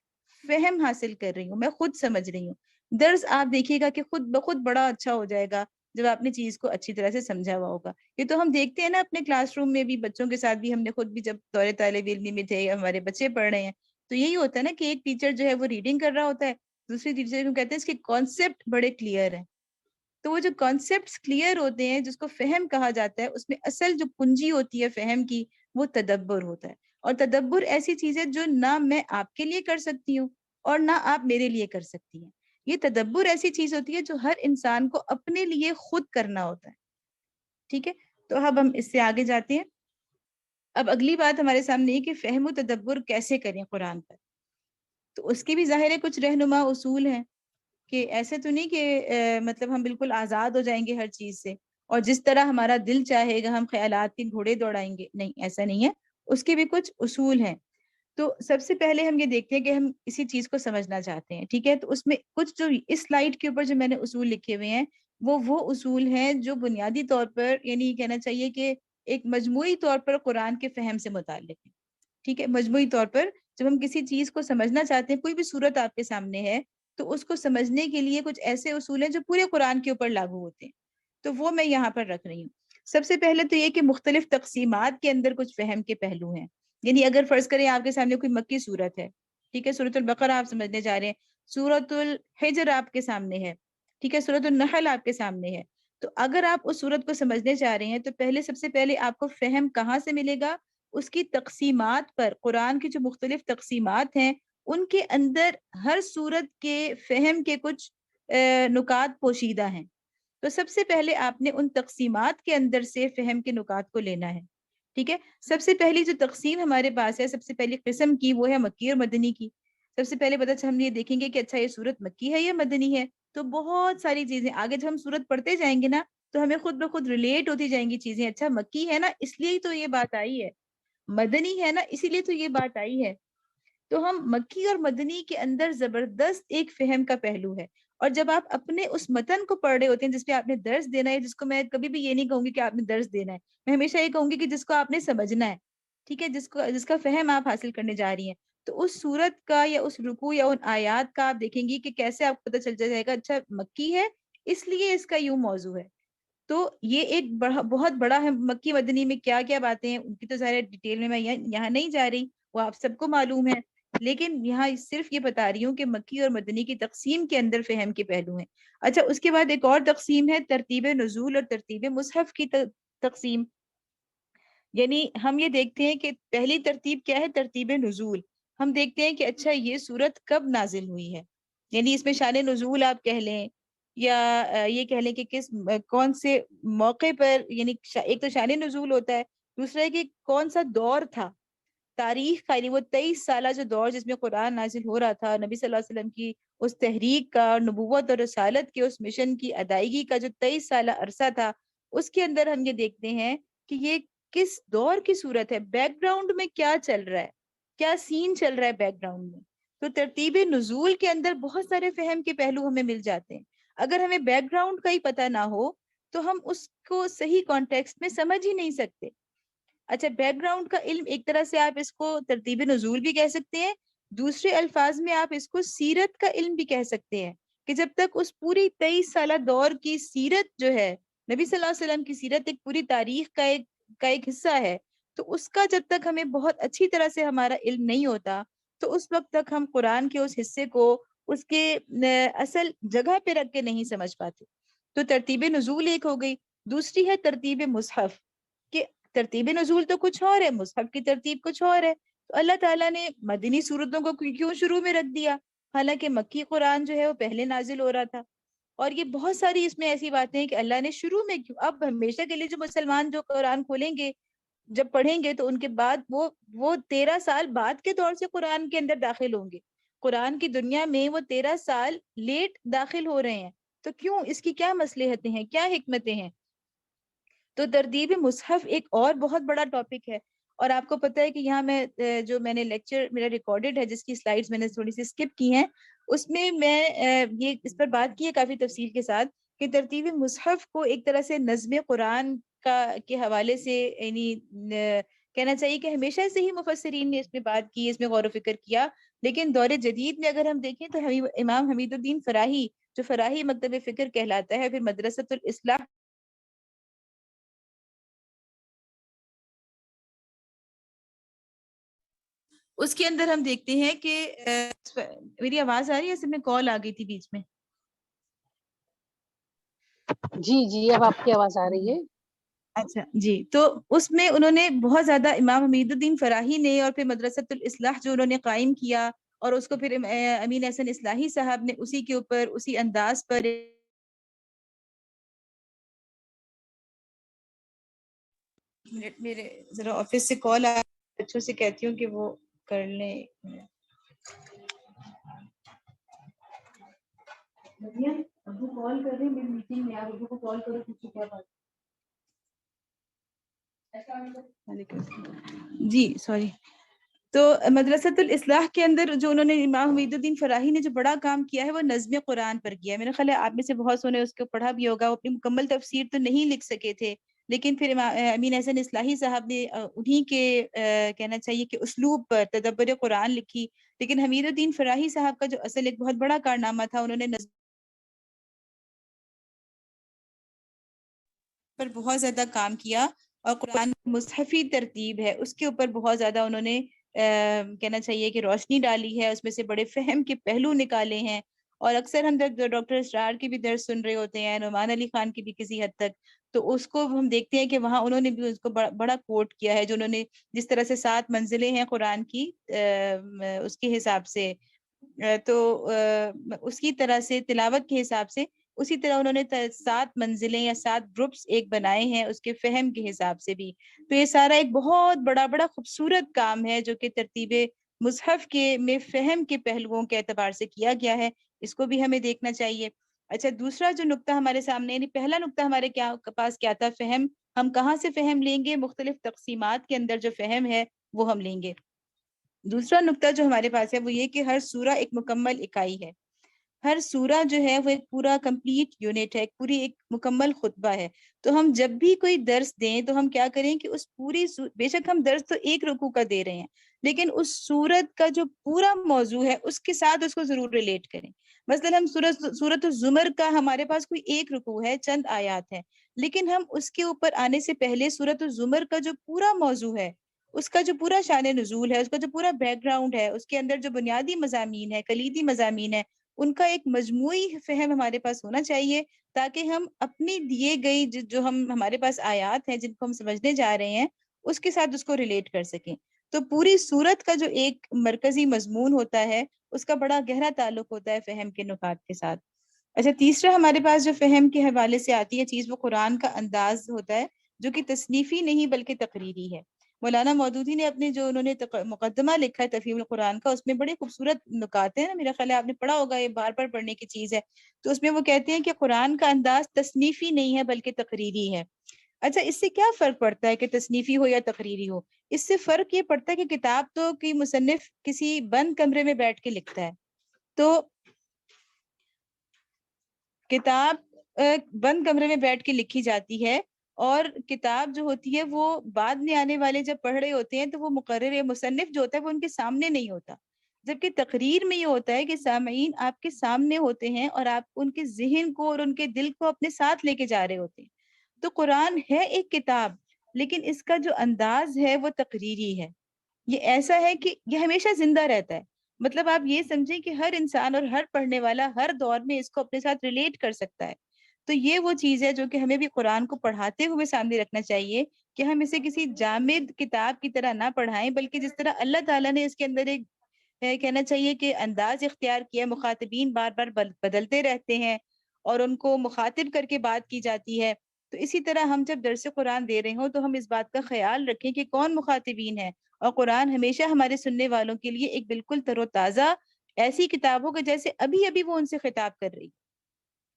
فہم حاصل کر رہی ہوں, میں خود سمجھ رہی ہوں. درس آپ دیکھیے گا کہ خود بخود بڑا اچھا ہو جائے گا جب آپ نے چیز کو اچھی طرح سے سمجھا ہوا ہوگا. یہ تو ہم دیکھتے ہیں نا اپنے کلاس روم میں بھی, بچوں کے ساتھ بھی, ہم نے خود بھی جب دور طالب علمی میں تھے, ہمارے بچے پڑھ رہے ہیں, تو یہی ہوتا ہے نا کہ ایک ٹیچر جو ہے وہ ریڈنگ کر رہا ہوتا ہے, دوسری ٹیچر کو کہتے ہیں اس کے کانسیپٹ بڑے کلیئر ہیں. تو وہ جو کانسیپٹس کلیئر ہوتے ہیں, جس کو فہم کہا جاتا ہے, اس میں اصل جو کنجی ہوتی ہے فہم کی, وہ تدبر ہوتا ہے. اور تدبر ایسی چیز ہے جو نہ میں آپ کے لیے کر سکتی ہوں اور نہ آپ میرے لیے کر سکتی ہیں. یہ تدبر ایسی چیز ہوتی ہے جو ہر انسان کو اپنے لیے خود کرنا ہوتا ہے. ٹھیک ہے, تو اب ہم اس سے آگے جاتے ہیں. اب اگلی بات ہمارے سامنے ہے کہ فہم و تدبر کیسے کریں قرآن پر. تو اس کی بھی ظاہر ہے کچھ رہنما اصول ہیں کہ ایسے تو نہیں کہ مطلب ہم بالکل آزاد ہو جائیں گے ہر چیز سے, اور جس طرح ہمارا دل چاہے گا ہم خیالات کے گھوڑے دوڑائیں گے. نہیں, ایسا نہیں ہے. اس کے بھی کچھ اصول ہیں. تو سب سے پہلے ہم یہ دیکھتے ہیں کہ ہم کسی چیز کو سمجھنا چاہتے ہیں. ٹھیک ہے, تو اس میں کچھ جو اس سلائیڈ کے اوپر جو میں نے اصول لکھے ہوئے ہیں, وہ اصول ہیں جو بنیادی طور پر, یعنی کہنا چاہیے کہ ایک مجموعی طور پر قرآن کے فہم سے متعلق ہے. ٹھیک ہے, مجموعی طور پر جب ہم کسی چیز کو سمجھنا چاہتے ہیں, کوئی بھی صورت آپ کے سامنے ہے, تو اس کو سمجھنے کے لیے کچھ ایسے اصول ہیں جو پورے قرآن کے اوپر لاگو ہوتے ہیں. تو وہ میں یہاں پر رکھ رہی ہوں. سب سے پہلے تو یہ کہ مختلف تقسیمات کے اندر کچھ فہم کے پہلو ہیں. یعنی اگر فرض کریں آپ کے سامنے کوئی مکی صورت ہے, ٹھیک ہے, سورۃ البقرہ آپ سمجھنے جا رہے ہیں, سورۃ الحجر آپ کے سامنے ہے, ٹھیک ہے, سورۃ النحل آپ کے سامنے ہے, تو اگر آپ اس سورت کو سمجھنے چاہ رہے ہیں تو سب سے پہلے آپ کو فہم کہاں سے ملے گا؟ اس کی تقسیمات پر. قرآن کی جو مختلف تقسیمات ہیں ان کے اندر ہر سورت کے فہم کے کچھ نکات پوشیدہ ہیں. تو سب سے پہلے آپ نے ان تقسیمات کے اندر سے فہم کے نکات کو لینا ہے. ٹھیک ہے, سب سے پہلی جو تقسیم ہمارے پاس ہے, سب سے پہلی قسم کی, وہ ہے مکی اور مدنی کی. سب سے پہلے ہم یہ دیکھیں گے کہ اچھا یہ سورت مکی ہے یا مدنی ہے. تو بہت ساری چیزیں آگے جب ہم سورت پڑھتے جائیں گے نا, تو ہمیں خود بخود ریلیٹ ہوتی جائیں گی چیزیں. اچھا مکی ہے نا, اس لیے تو یہ بات آئی ہے, مدنی ہے نا, اسی لیے تو یہ بات آئی ہے. تو ہم مکی اور مدنی کے اندر زبردست ایک فہم کا پہلو ہے. اور جب آپ اپنے اس متن کو پڑھ رہے ہوتے ہیں جس پہ آپ نے درس دینا ہے, جس کو میں کبھی بھی یہ نہیں کہوں گی کہ آپ نے درس دینا ہے, میں ہمیشہ یہ کہوں گی کہ جس کو آپ نے سمجھنا ہے, ٹھیک ہے, جس کا فہم آپ حاصل کرنے جا رہی ہیں, تو اس سورت کا یا اس رکوع یا ان آیات کا آپ دیکھیں گی کہ کیسے آپ کو پتہ چل جائے گا اچھا مکی ہے اس لیے اس کا یوں موضوع ہے. تو یہ ایک بہت بڑا ہے. مکی مدنی میں کیا کیا باتیں ہیں ان کی تو ظاہر ڈیٹیل میں یہاں نہیں جا رہی, وہ آپ سب کو معلوم ہے, لیکن یہاں صرف یہ بتا رہی ہوں کہ مکی اور مدنی کی تقسیم کے اندر فہم کے پہلو ہیں. اچھا, اس کے بعد ایک اور تقسیم ہے ترتیب نزول اور ترتیب مصحف کی تقسیم. یعنی ہم یہ دیکھتے ہیں کہ پہلی ترتیب کیا ہے, ترتیب نزول. ہم دیکھتے ہیں کہ اچھا یہ سورت کب نازل ہوئی ہے, یعنی اس میں شان نزول آپ کہہ لیں یا یہ کہہ لیں کہ کون سے موقع پر, یعنی ایک تو شان نزول ہوتا ہے, دوسرا ہے کہ کون سا دور تھا تاریخ کا, یعنی وہ 23 سالہ جو دور جس میں قرآن نازل ہو رہا تھا, نبی صلی اللہ علیہ وسلم کی اس تحریک کا, نبوت اور رسالت کے اس مشن کی ادائیگی کا جو 23 سالہ عرصہ تھا, اس کے اندر ہم یہ دیکھتے ہیں کہ یہ کس دور کی صورت ہے, بیک گراؤنڈ میں کیا چل رہا ہے, کیا سین چل رہا ہے بیک گراؤنڈ میں. تو ترتیب نزول کے اندر بہت سارے فہم کے پہلو ہمیں مل جاتے ہیں. اگر ہمیں بیک گراؤنڈ کا ہی پتہ نہ ہو تو ہم اس کو صحیح کانٹیکسٹ میں سمجھ ہی نہیں سکتے. اچھا, بیک گراؤنڈ کا علم ایک طرح سے آپ اس کو ترتیب نزول بھی کہہ سکتے ہیں, دوسرے الفاظ میں آپ اس کو سیرت کا علم بھی کہہ سکتے ہیں, کہ جب تک اس پوری 23 سالہ دور کی سیرت جو ہے, نبی صلی اللہ علیہ وسلم کی سیرت ایک پوری تاریخ کا ایک حصہ ہے, تو اس کا جب تک ہمیں بہت اچھی طرح سے ہمارا علم نہیں ہوتا تو اس وقت تک ہم قرآن کے اس حصے کو اس کے اصل جگہ پہ رکھ کے نہیں سمجھ پاتے. تو ترتیب نزول ایک ہو گئی. دوسری ہے ترتیب مصحف, کہ ترتیب نزول تو کچھ اور ہے, مصحف کی ترتیب کچھ اور ہے. تو اللہ تعالیٰ نے مدنی صورتوں کو کیوں شروع میں رکھ دیا, حالانکہ مکی قرآن جو ہے وہ پہلے نازل ہو رہا تھا. اور یہ بہت ساری اس میں ایسی باتیں ہیں کہ اللہ نے شروع میں کیوں, اب ہمیشہ کے لیے جو مسلمان جو قرآن کھولیں گے جب پڑھیں گے تو ان کے بعد وہ 13 سال بعد کے دور سے قرآن کے اندر داخل ہوں گے. قرآن کی دنیا میں وہ 13 سال لیٹ داخل ہو رہے ہیں, تو کیوں, اس کی کیا مصلحتیں ہیں, کیا حکمتیں ہیں. تو ترتیب مصحف ایک اور بہت بڑا ٹاپک ہے. اور آپ کو پتہ ہے کہ یہاں میں نے لیکچر میرا ریکارڈڈ ہے جس کی سلائیڈز میں نے تھوڑی سی اسکپ کی ہیں, اس میں یہ اس پر بات کی ہے کافی تفصیل کے ساتھ کہ ترتیب مصحف کو ایک طرح سے نظم قرآن کے حوالے سے, یعنی کہنا چاہیے کہ ہمیشہ سے ہی مفسرین نے اس میں بات کی, اس میں غور و فکر کیا, لیکن دور جدید میں اگر ہم دیکھیں تو امام حمید الدین فراہی, جو فراہی مکتب فکر کہلاتا ہے, پھر مدرسۃ الاصلاح, اس کے اندر ہم دیکھتے ہیں کہ میری آواز آ رہی ہے, اصل میں کال آ گئی تھی بیچ میں. جی اب آپ کی آواز آ رہی ہے. اچھا جی, تو اس میں انہوں نے بہت زیادہ, امام حمید الدین فراہی نے اور پھر مدرسۃ الاصلاح جو انہوں نے قائم کیا, اور اس کو پھر امین احسن اصلاحی صاحب نے اسی کے اوپر اسی انداز پر, میرے ذرا آفس سے کال آیا, بچوں سے کہتی ہوں کہ وہ کر لیں. ابو کال کر رہے ہیں, میٹنگ میں, آپ ابو کو کال کرو, پوچھو کیا بات. جی سوری. تو مدرسۃ الاصلاح کے اندر جو انہوں نے, امام حمید الدین فراہی نے جو بڑا کام کیا ہے وہ نظم قرآن پر کیا ہے. میرا خیال ہے آپ میں سے بہت سو نے اس کو پڑھا بھی ہوگا. وہ اپنی مکمل تفسیر تو نہیں لکھ سکے تھے, لیکن پھر امین احسن اصلاحی صاحب نے انہی کے کہنا چاہیے کہ اسلوب پر تدبر قرآن لکھی. لیکن حمید الدین فراہی صاحب کا جو اصل ایک بہت بڑا کارنامہ تھا, انہوں نے نظم پر بہت زیادہ کام کیا, اور قرآن مصحفی ترتیب ہے اس کے اوپر بہت زیادہ انہوں نے کہنا چاہیے کہ روشنی ڈالی ہے, اس میں سے بڑے فہم کے پہلو نکالے ہیں. اور اکثر ہم ڈاکٹر اسرار کی بھی درس سن رہے ہوتے ہیں, نعمان علی خان کی بھی کسی حد تک, تو اس کو ہم دیکھتے ہیں کہ وہاں انہوں نے بھی اس کو بڑا کوٹ کیا ہے, جو انہوں نے جس طرح سے 7 منزلیں ہیں قرآن کی اس کے حساب سے, تو اس کی طرح سے تلاوت کے حساب سے, اسی طرح انہوں نے 7 منزلیں یا 7 گروپس ایک بنائے ہیں اس کے فہم کے حساب سے بھی. تو یہ سارا ایک بہت بڑا خوبصورت کام ہے جو کہ ترتیب مصحف کے میں فہم کے پہلوؤں کے اعتبار سے کیا گیا ہے, اس کو بھی ہمیں دیکھنا چاہیے. اچھا, دوسرا جو نقطہ ہمارے سامنے, یعنی پہلا نقطہ ہمارے پاس کیا تھا, فہم, ہم کہاں سے فہم لیں گے, مختلف تقسیمات کے اندر جو فہم ہے وہ ہم لیں گے. دوسرا نقطہ جو ہمارے پاس ہے وہ یہ کہ ہر سورہ ایک مکمل اکائی ہے. ہر سورہ جو ہے وہ ایک پورا کمپلیٹ یونٹ ہے، ایک پوری ایک مکمل خطبہ ہے. تو ہم جب بھی کوئی درس دیں تو ہم کیا کریں کہ اس پوری بے شک ہم درس تو ایک رکوع کا دے رہے ہیں، لیکن اس سورت کا جو پورا موضوع ہے اس کے ساتھ اس کو ضرور ریلیٹ کریں. مثلا ہم سورت الزمر کا ہمارے پاس کوئی ایک رکوع ہے، چند آیات ہے، لیکن ہم اس کے اوپر آنے سے پہلے سورت الزمر کا جو پورا موضوع ہے، اس کا جو پورا شان نزول ہے، اس کا جو پورا بیک گراؤنڈ ہے، اس کے اندر جو بنیادی مضامین ہے، کلیدی مضامین ہے، ان کا ایک مجموعی فہم ہمارے پاس ہونا چاہیے، تاکہ ہم اپنی دیے گئی جو ہمارے پاس آیات ہیں جن کو ہم سمجھنے جا رہے ہیں اس کے ساتھ اس کو ریلیٹ کر سکیں. تو پوری سورت کا جو ایک مرکزی مضمون ہوتا ہے اس کا بڑا گہرا تعلق ہوتا ہے فہم کے نکات کے ساتھ. اچھا، تیسرا ہمارے پاس جو فہم کے حوالے سے آتی ہے چیز، وہ قرآن کا انداز ہوتا ہے، جو کہ تصنیفی نہیں بلکہ تقریری ہے. مولانا مودودی نے اپنے جو انہوں نے مقدمہ لکھا ہے تفہیم القرآن کا، اس میں بڑے خوبصورت نکات ہیں نا، میرا خیال ہے آپ نے پڑھا ہوگا، یہ بار بار پڑھنے کی چیز ہے. تو اس میں وہ کہتے ہیں کہ قرآن کا انداز تصنیفی نہیں ہے بلکہ تقریری ہے. اچھا، اس سے کیا فرق پڑتا ہے کہ تصنیفی ہو یا تقریری ہو؟ اس سے فرق یہ پڑتا ہے کہ کتاب تو کی مصنف کسی بند کمرے میں بیٹھ کے لکھتا ہے، تو کتاب بند کمرے میں بیٹھ کے لکھی جاتی ہے، اور کتاب جو ہوتی ہے وہ بعد میں آنے والے جب پڑھ رہے ہوتے ہیں تو وہ مقرر یا مصنف جو ہوتا ہے وہ ان کے سامنے نہیں ہوتا. جبکہ تقریر میں یہ ہوتا ہے کہ سامعین آپ کے سامنے ہوتے ہیں اور آپ ان کے ذہن کو اور ان کے دل کو اپنے ساتھ لے کے جا رہے ہوتے ہیں. تو قرآن ہے ایک کتاب، لیکن اس کا جو انداز ہے وہ تقریری ہے. یہ ایسا ہے کہ یہ ہمیشہ زندہ رہتا ہے. مطلب آپ یہ سمجھیں کہ ہر انسان اور ہر پڑھنے والا ہر دور میں اس کو اپنے ساتھ ریلیٹ کر سکتا ہے. تو یہ وہ چیز ہے جو کہ ہمیں بھی قرآن کو پڑھاتے ہوئے سامنے رکھنا چاہیے، کہ ہم اسے کسی جامد کتاب کی طرح نہ پڑھائیں، بلکہ جس طرح اللہ تعالیٰ نے اس کے اندر ایک کہنا چاہیے کہ انداز اختیار کیا. مخاطبین بار بار بدلتے رہتے ہیں اور ان کو مخاطب کر کے بات کی جاتی ہے. تو اسی طرح ہم جب درس قرآن دے رہے ہوں تو ہم اس بات کا خیال رکھیں کہ کون مخاطبین ہے، اور قرآن ہمیشہ ہمارے سننے والوں کے لیے ایک بالکل تر و تازہ ایسی کتاب ہوگا جیسے ابھی ابھی وہ ان سے خطاب کر رہی.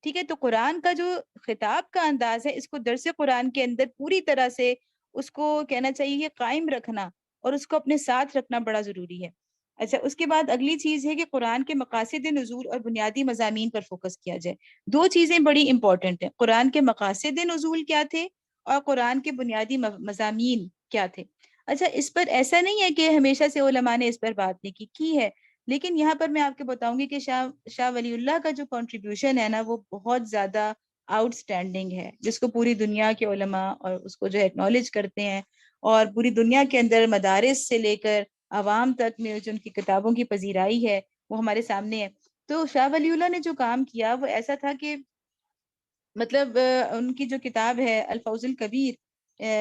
ٹھیک ہے، تو قرآن کا جو خطاب کا انداز ہے اس کو درس قرآن کے اندر پوری طرح سے اس کو کہنا چاہیے قائم رکھنا اور اس کو اپنے ساتھ رکھنا بڑا ضروری ہے. اچھا، اس کے بعد اگلی چیز ہے کہ قرآن کے مقاصد نزول اور بنیادی مضامین پر فوکس کیا جائے. دو چیزیں بڑی امپورٹنٹ ہیں، قرآن کے مقاصد نزول کیا تھے اور قرآن کے بنیادی مضامین کیا تھے. اچھا، اس پر ایسا نہیں ہے کہ ہمیشہ سے علماء نے اس پر بات نہیں کی ہے، لیکن یہاں پر میں آپ کو بتاؤں گی کہ شاہ ولی اللہ کا جو کنٹریبیوشن ہے نا وہ بہت زیادہ آؤٹ سٹینڈنگ ہے، جس کو پوری دنیا کے علماء اور اس کو جو ہے ایکنالج کرتے ہیں، اور پوری دنیا کے اندر مدارس سے لے کر عوام تک میں جو ان کی کتابوں کی پذیرائی ہے وہ ہمارے سامنے ہے. تو شاہ ولی اللہ نے جو کام کیا وہ ایسا تھا کہ مطلب ان کی جو کتاب ہے الفوز الکبیر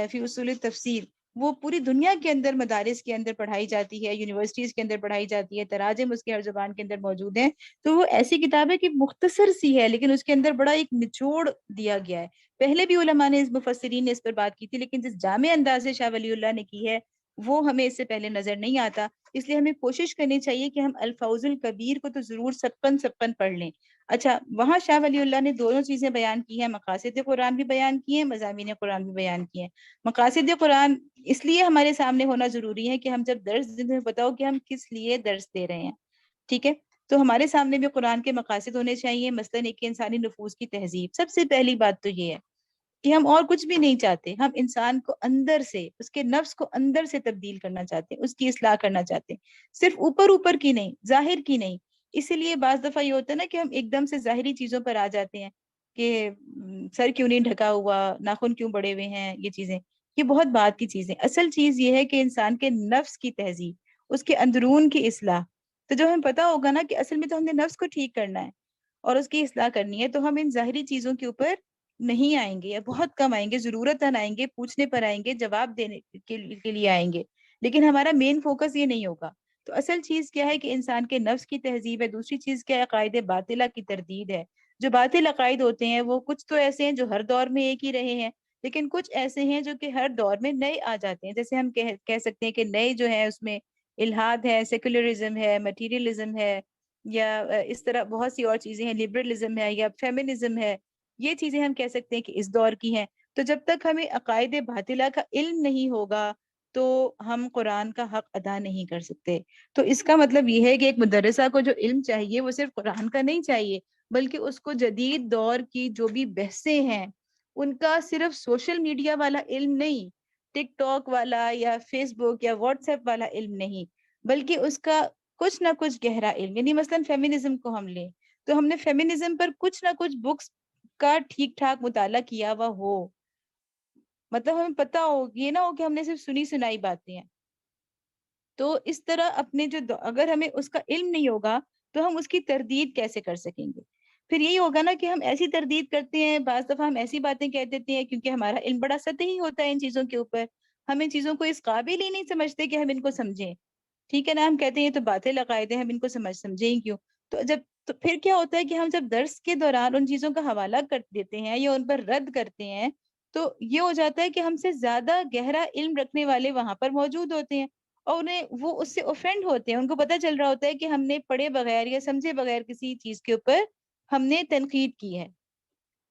فی اصول التفسیر، وہ پوری دنیا کے اندر مدارس کے اندر پڑھائی جاتی ہے، یونیورسٹیز کے اندر پڑھائی جاتی ہے، تراجم اس کے ہر زبان کے اندر موجود ہیں. تو وہ ایسی کتاب ہے کہ مختصر سی ہے، لیکن اس کے اندر بڑا ایک نچوڑ دیا گیا ہے. پہلے بھی علماء نے مفسرین نے اس پر بات کی تھی، لیکن جس جامع انداز سے شاہ ولی اللہ نے کی ہے وہ ہمیں اس سے پہلے نظر نہیں آتا. اس لیے ہمیں کوشش کرنی چاہیے کہ ہم الفوز الکبیر کو تو ضرور سبقن پڑھ لیں. اچھا، وہاں شاہ ولی اللہ نے دونوں چیزیں بیان کی ہیں، مقاصد قرآن بھی بیان کی ہیں، مضامین قرآن بھی بیان کیے ہیں. مقاصد قرآن اس لیے ہمارے سامنے ہونا ضروری ہے کہ ہم جب درس دیں بتاؤ کہ ہم کس لیے درس دے رہے ہیں. ٹھیک ہے، تو ہمارے سامنے بھی قرآن کے مقاصد ہونے چاہیے. مثلاً ایک انسانی نفوس کی تہذیب، سب سے پہلی بات تو یہ ہے کہ ہم اور کچھ بھی نہیں چاہتے، ہم انسان کو اندر سے، اس کے نفس کو اندر سے تبدیل کرنا چاہتے ہیں، اس کی اصلاح کرنا چاہتے ہیں، صرف اوپر کی نہیں، ظاہر کی نہیں. اسی لیے بعض دفعہ یہ ہوتا ہے نا کہ ہم ایک دم سے ظاہری چیزوں پر آ جاتے ہیں کہ سر کیوں نہیں ڈھکا ہوا، ناخن کیوں بڑے ہوئے ہیں، یہ چیزیں، یہ بہت بات کی چیزیں. اصل چیز یہ ہے کہ انسان کے نفس کی تہذیب، اس کے اندرون کی اصلاح. تو جو ہمیں پتا ہوگا نا کہ اصل میں تو ہم نے نفس کو ٹھیک کرنا ہے اور اس کی اصلاح کرنی ہے، تو ہم ان ظاہری چیزوں کے اوپر نہیں آئیں گے یا بہت کم آئیں گے، ضرورتاً آئیں گے، پوچھنے پر آئیں گے، جواب دینے کے لیے آئیں گے، لیکن ہمارا مین فوکس یہ نہیں ہوگا. تو اصل چیز کیا ہے کہ انسان کے نفس کی تہذیب ہے. دوسری چیز کیا ہے؟ عقائد باطلہ کی تردید ہے. جو باطل عقائد ہوتے ہیں وہ کچھ تو ایسے ہیں جو ہر دور میں ایک ہی رہے ہیں، لیکن کچھ ایسے ہیں جو کہ ہر دور میں نئے آ جاتے ہیں. جیسے ہم کہہ سکتے ہیں کہ نئے جو ہیں اس میں الحاد ہے، سیکولرزم ہے، مٹیریلزم ہے، یا اس طرح بہت سی اور چیزیں ہیں، لبرلزم ہے یا فیمنزم ہے. یہ چیزیں ہم کہہ سکتے ہیں کہ اس دور کی ہیں. تو جب تک ہمیں عقائد باطلہ کا علم نہیں ہوگا تو ہم قرآن کا حق ادا نہیں کر سکتے. تو اس کا مطلب یہ ہے کہ ایک مدرسہ کو جو علم چاہیے وہ صرف قرآن کا نہیں چاہیے، بلکہ اس کو جدید دور کی جو بھی بحثیں ہیں ان کا صرف سوشل میڈیا والا علم نہیں، ٹک ٹاک والا یا فیس بک یا واٹس ایپ والا علم نہیں، بلکہ اس کا کچھ نہ کچھ گہرا علم. یعنی مثلاً فیمینزم کو ہم لیں تو ہم نے فیمینزم پر کچھ نہ کچھ بکس کا ٹھیک ٹھاک مطالعہ کیا ہوا ہو، مطلب ہمیں پتا ہو، یہ نہ ہو کہ ہم نے صرف سنی سنائی باتیں ہیں. تو اس طرح اپنے اگر ہمیں اس کا علم نہیں ہوگا تو ہم اس کی تردید کیسے کر سکیں گے؟ پھر یہی ہوگا نا کہ ہم ایسی تردید کرتے ہیں، بعض دفعہ ہم ایسی باتیں کہہ دیتے ہیں کیونکہ ہمارا علم بڑا سطحی ہوتا ہے ان چیزوں کے اوپر، ہم ان چیزوں کو اس قابل ہی نہیں سمجھتے کہ ہم ان کو سمجھیں. ٹھیک ہے نا، ہم کہتے ہیں یہ تو باتیں عقائد ہیں، ہم ان کو سمجھیں ہی کیوں. تو پھر کیا ہوتا ہے کہ ہم جب درس کے دوران ان چیزوں کا حوالہ کر دیتے ہیں یا ان پر رد کرتے ہیں تو یہ ہو جاتا ہے کہ ہم سے زیادہ گہرا علم رکھنے والے وہاں پر موجود ہوتے ہیں اور انہیں وہ اس سے اوفینڈ ہوتے ہیں. ان کو پتہ چل رہا ہوتا ہے کہ ہم نے پڑھے بغیر یا سمجھے بغیر کسی چیز کے اوپر ہم نے تنقید کی ہے،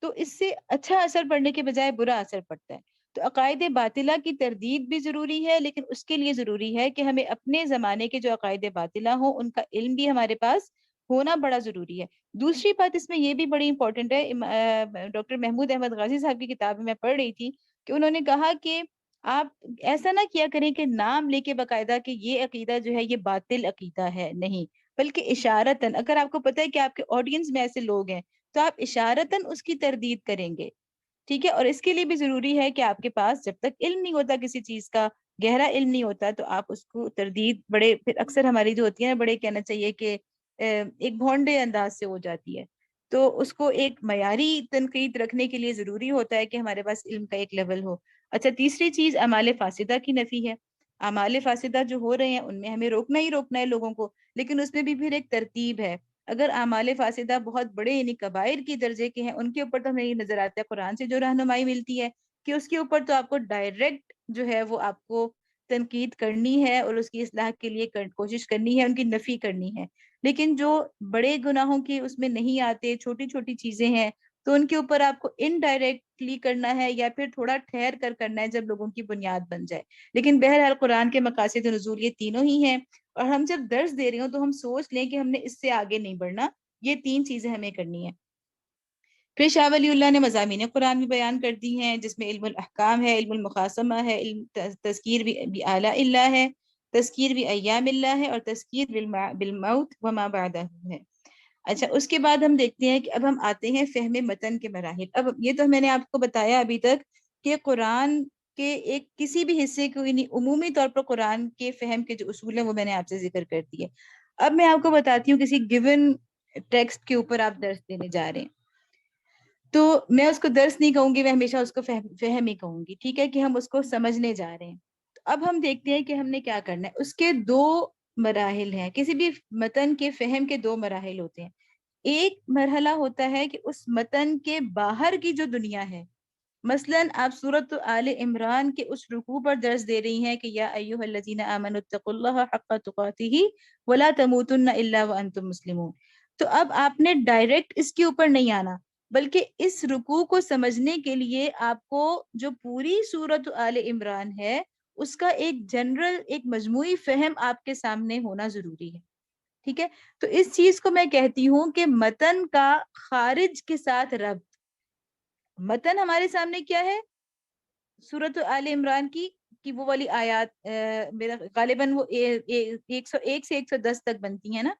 تو اس سے اچھا اثر پڑنے کے بجائے برا اثر پڑتا ہے. تو عقائد باطلہ کی تردید بھی ضروری ہے، لیکن اس کے لیے ضروری ہے کہ ہمیں اپنے زمانے کے جو عقائد باطلہ ہوں ان کا علم بھی ہمارے پاس ہونا بڑا ضروری ہے. دوسری بات اس میں یہ بھی بڑی امپورٹنٹ ہے، ڈاکٹر محمود احمد غازی صاحب کی کتاب میں پڑھ رہی تھی کہ انہوں نے کہا کہ آپ ایسا نہ کیا کریں کہ نام لے کے باقاعدہ کہ یہ عقیدہ جو ہے یہ باطل عقیدہ ہے، نہیں، بلکہ اشارتاً اگر آپ کو پتہ ہے کہ آپ کے آڈینس میں ایسے لوگ ہیں تو آپ اشارتاً اس کی تردید کریں گے. ٹھیک ہے، اور اس کے لیے بھی ضروری ہے کہ آپ کے پاس جب تک علم نہیں ہوتا کسی چیز کا، گہرا علم نہیں ہوتا، تو آپ اس کو تردید بڑے پھر اکثر ہماری جو ہوتی ہے نا بڑے کہنا چاہیے کہ ایک بھونڈے انداز سے ہو جاتی ہے. تو اس کو ایک معیاری تنقید رکھنے کے لیے ضروری ہوتا ہے کہ ہمارے پاس علم کا ایک لیول ہو. اچھا، تیسری چیز اعمال فاسدہ کی نفی ہے. اعمال فاسدہ جو ہو رہے ہیں ان میں ہمیں روکنا ہی روکنا ہے لوگوں کو، لیکن اس میں بھی پھر ایک ترتیب ہے. اگر اعمال فاسدہ بہت بڑے یعنی کبائر کی درجے کے ہیں ان کے اوپر تو ہمیں یہ نظر آتا ہے قرآن سے جو رہنمائی ملتی ہے کہ اس کے اوپر تو آپ کو ڈائریکٹ جو ہے وہ آپ کو تنقید کرنی ہے اور اس کی اصلاح کے لیے کوشش کرنی ہے، ان کی نفی کرنی ہے. لیکن جو بڑے گناہوں کی اس میں نہیں آتے، چھوٹی چھوٹی چیزیں ہیں، تو ان کے اوپر آپ کو انڈائریکٹلی کرنا ہے یا پھر تھوڑا ٹھہر کر کرنا ہے جب لوگوں کی بنیاد بن جائے. لیکن بہرحال قرآن کے مقاصد نزول یہ تینوں ہی ہیں، اور ہم جب درس دے رہے ہوں تو ہم سوچ لیں کہ ہم نے اس سے آگے نہیں بڑھنا، یہ تین چیزیں ہمیں کرنی ہیں. پھر شاہ ولی اللہ نے مضامین قرآن بھی بیان کر دی ہیں جس میں علم الاحکام ہے، علم المقاسمہ ہے، علم تذکیر بھی اعلیٰ اللہ ہے، تذکیر بھی ایام اللہ ہے، اور تذکیر بالموت وما بعدہ ہے. اچھا، اس کے بعد ہم دیکھتے ہیں کہ اب ہم آتے ہیں فہم متن کے مراحل. اب یہ تو میں نے آپ کو بتایا ابھی تک کہ قرآن کے ایک کسی بھی حصے کو یعنی عمومی طور پر قرآن کے فہم کے جو اصول ہیں وہ میں نے آپ سے ذکر کر دیے. اب میں آپ کو بتاتی ہوں کسی گیون ٹیکسٹ کے اوپر آپ درس دینے جا رہے ہیں تو میں اس کو درس نہیں کہوں گی، میں ہمیشہ اس کو فہم ہی کہوں گی. ٹھیک ہے، کہ ہم اس کو سمجھنے جا رہے ہیں. تو اب ہم دیکھتے ہیں کہ ہم نے کیا کرنا ہے. اس کے دو مراحل ہیں، کسی بھی متن کے فہم کے دو مراحل ہوتے ہیں. ایک مرحلہ ہوتا ہے کہ اس متن کے باہر کی جو دنیا ہے، مثلاً آپ سورۃ آل عمران کے اس رکوع پر درس دے رہی ہیں کہ یا ایھا الذین آمنوا اتقوا اللہ حق تقاتہ ولا تموتن الا وانتم مسلمون. تو اب آپ نے ڈائریکٹ اس کے اوپر نہیں آنا، بلکہ اس رکوع کو سمجھنے کے لیے آپ کو جو پوری سورۃ آل عمران ہے اس کا ایک جنرل ایک مجموعی فہم آپ کے سامنے ہونا ضروری ہے. ٹھیک ہے، تو اس چیز کو میں کہتی ہوں کہ متن کا خارج کے ساتھ ربط. متن ہمارے سامنے کیا ہے؟ سورۃ آل عمران کی وہ والی آیات میرا غالباً وہ 101 سے 110 تک بنتی ہیں نا،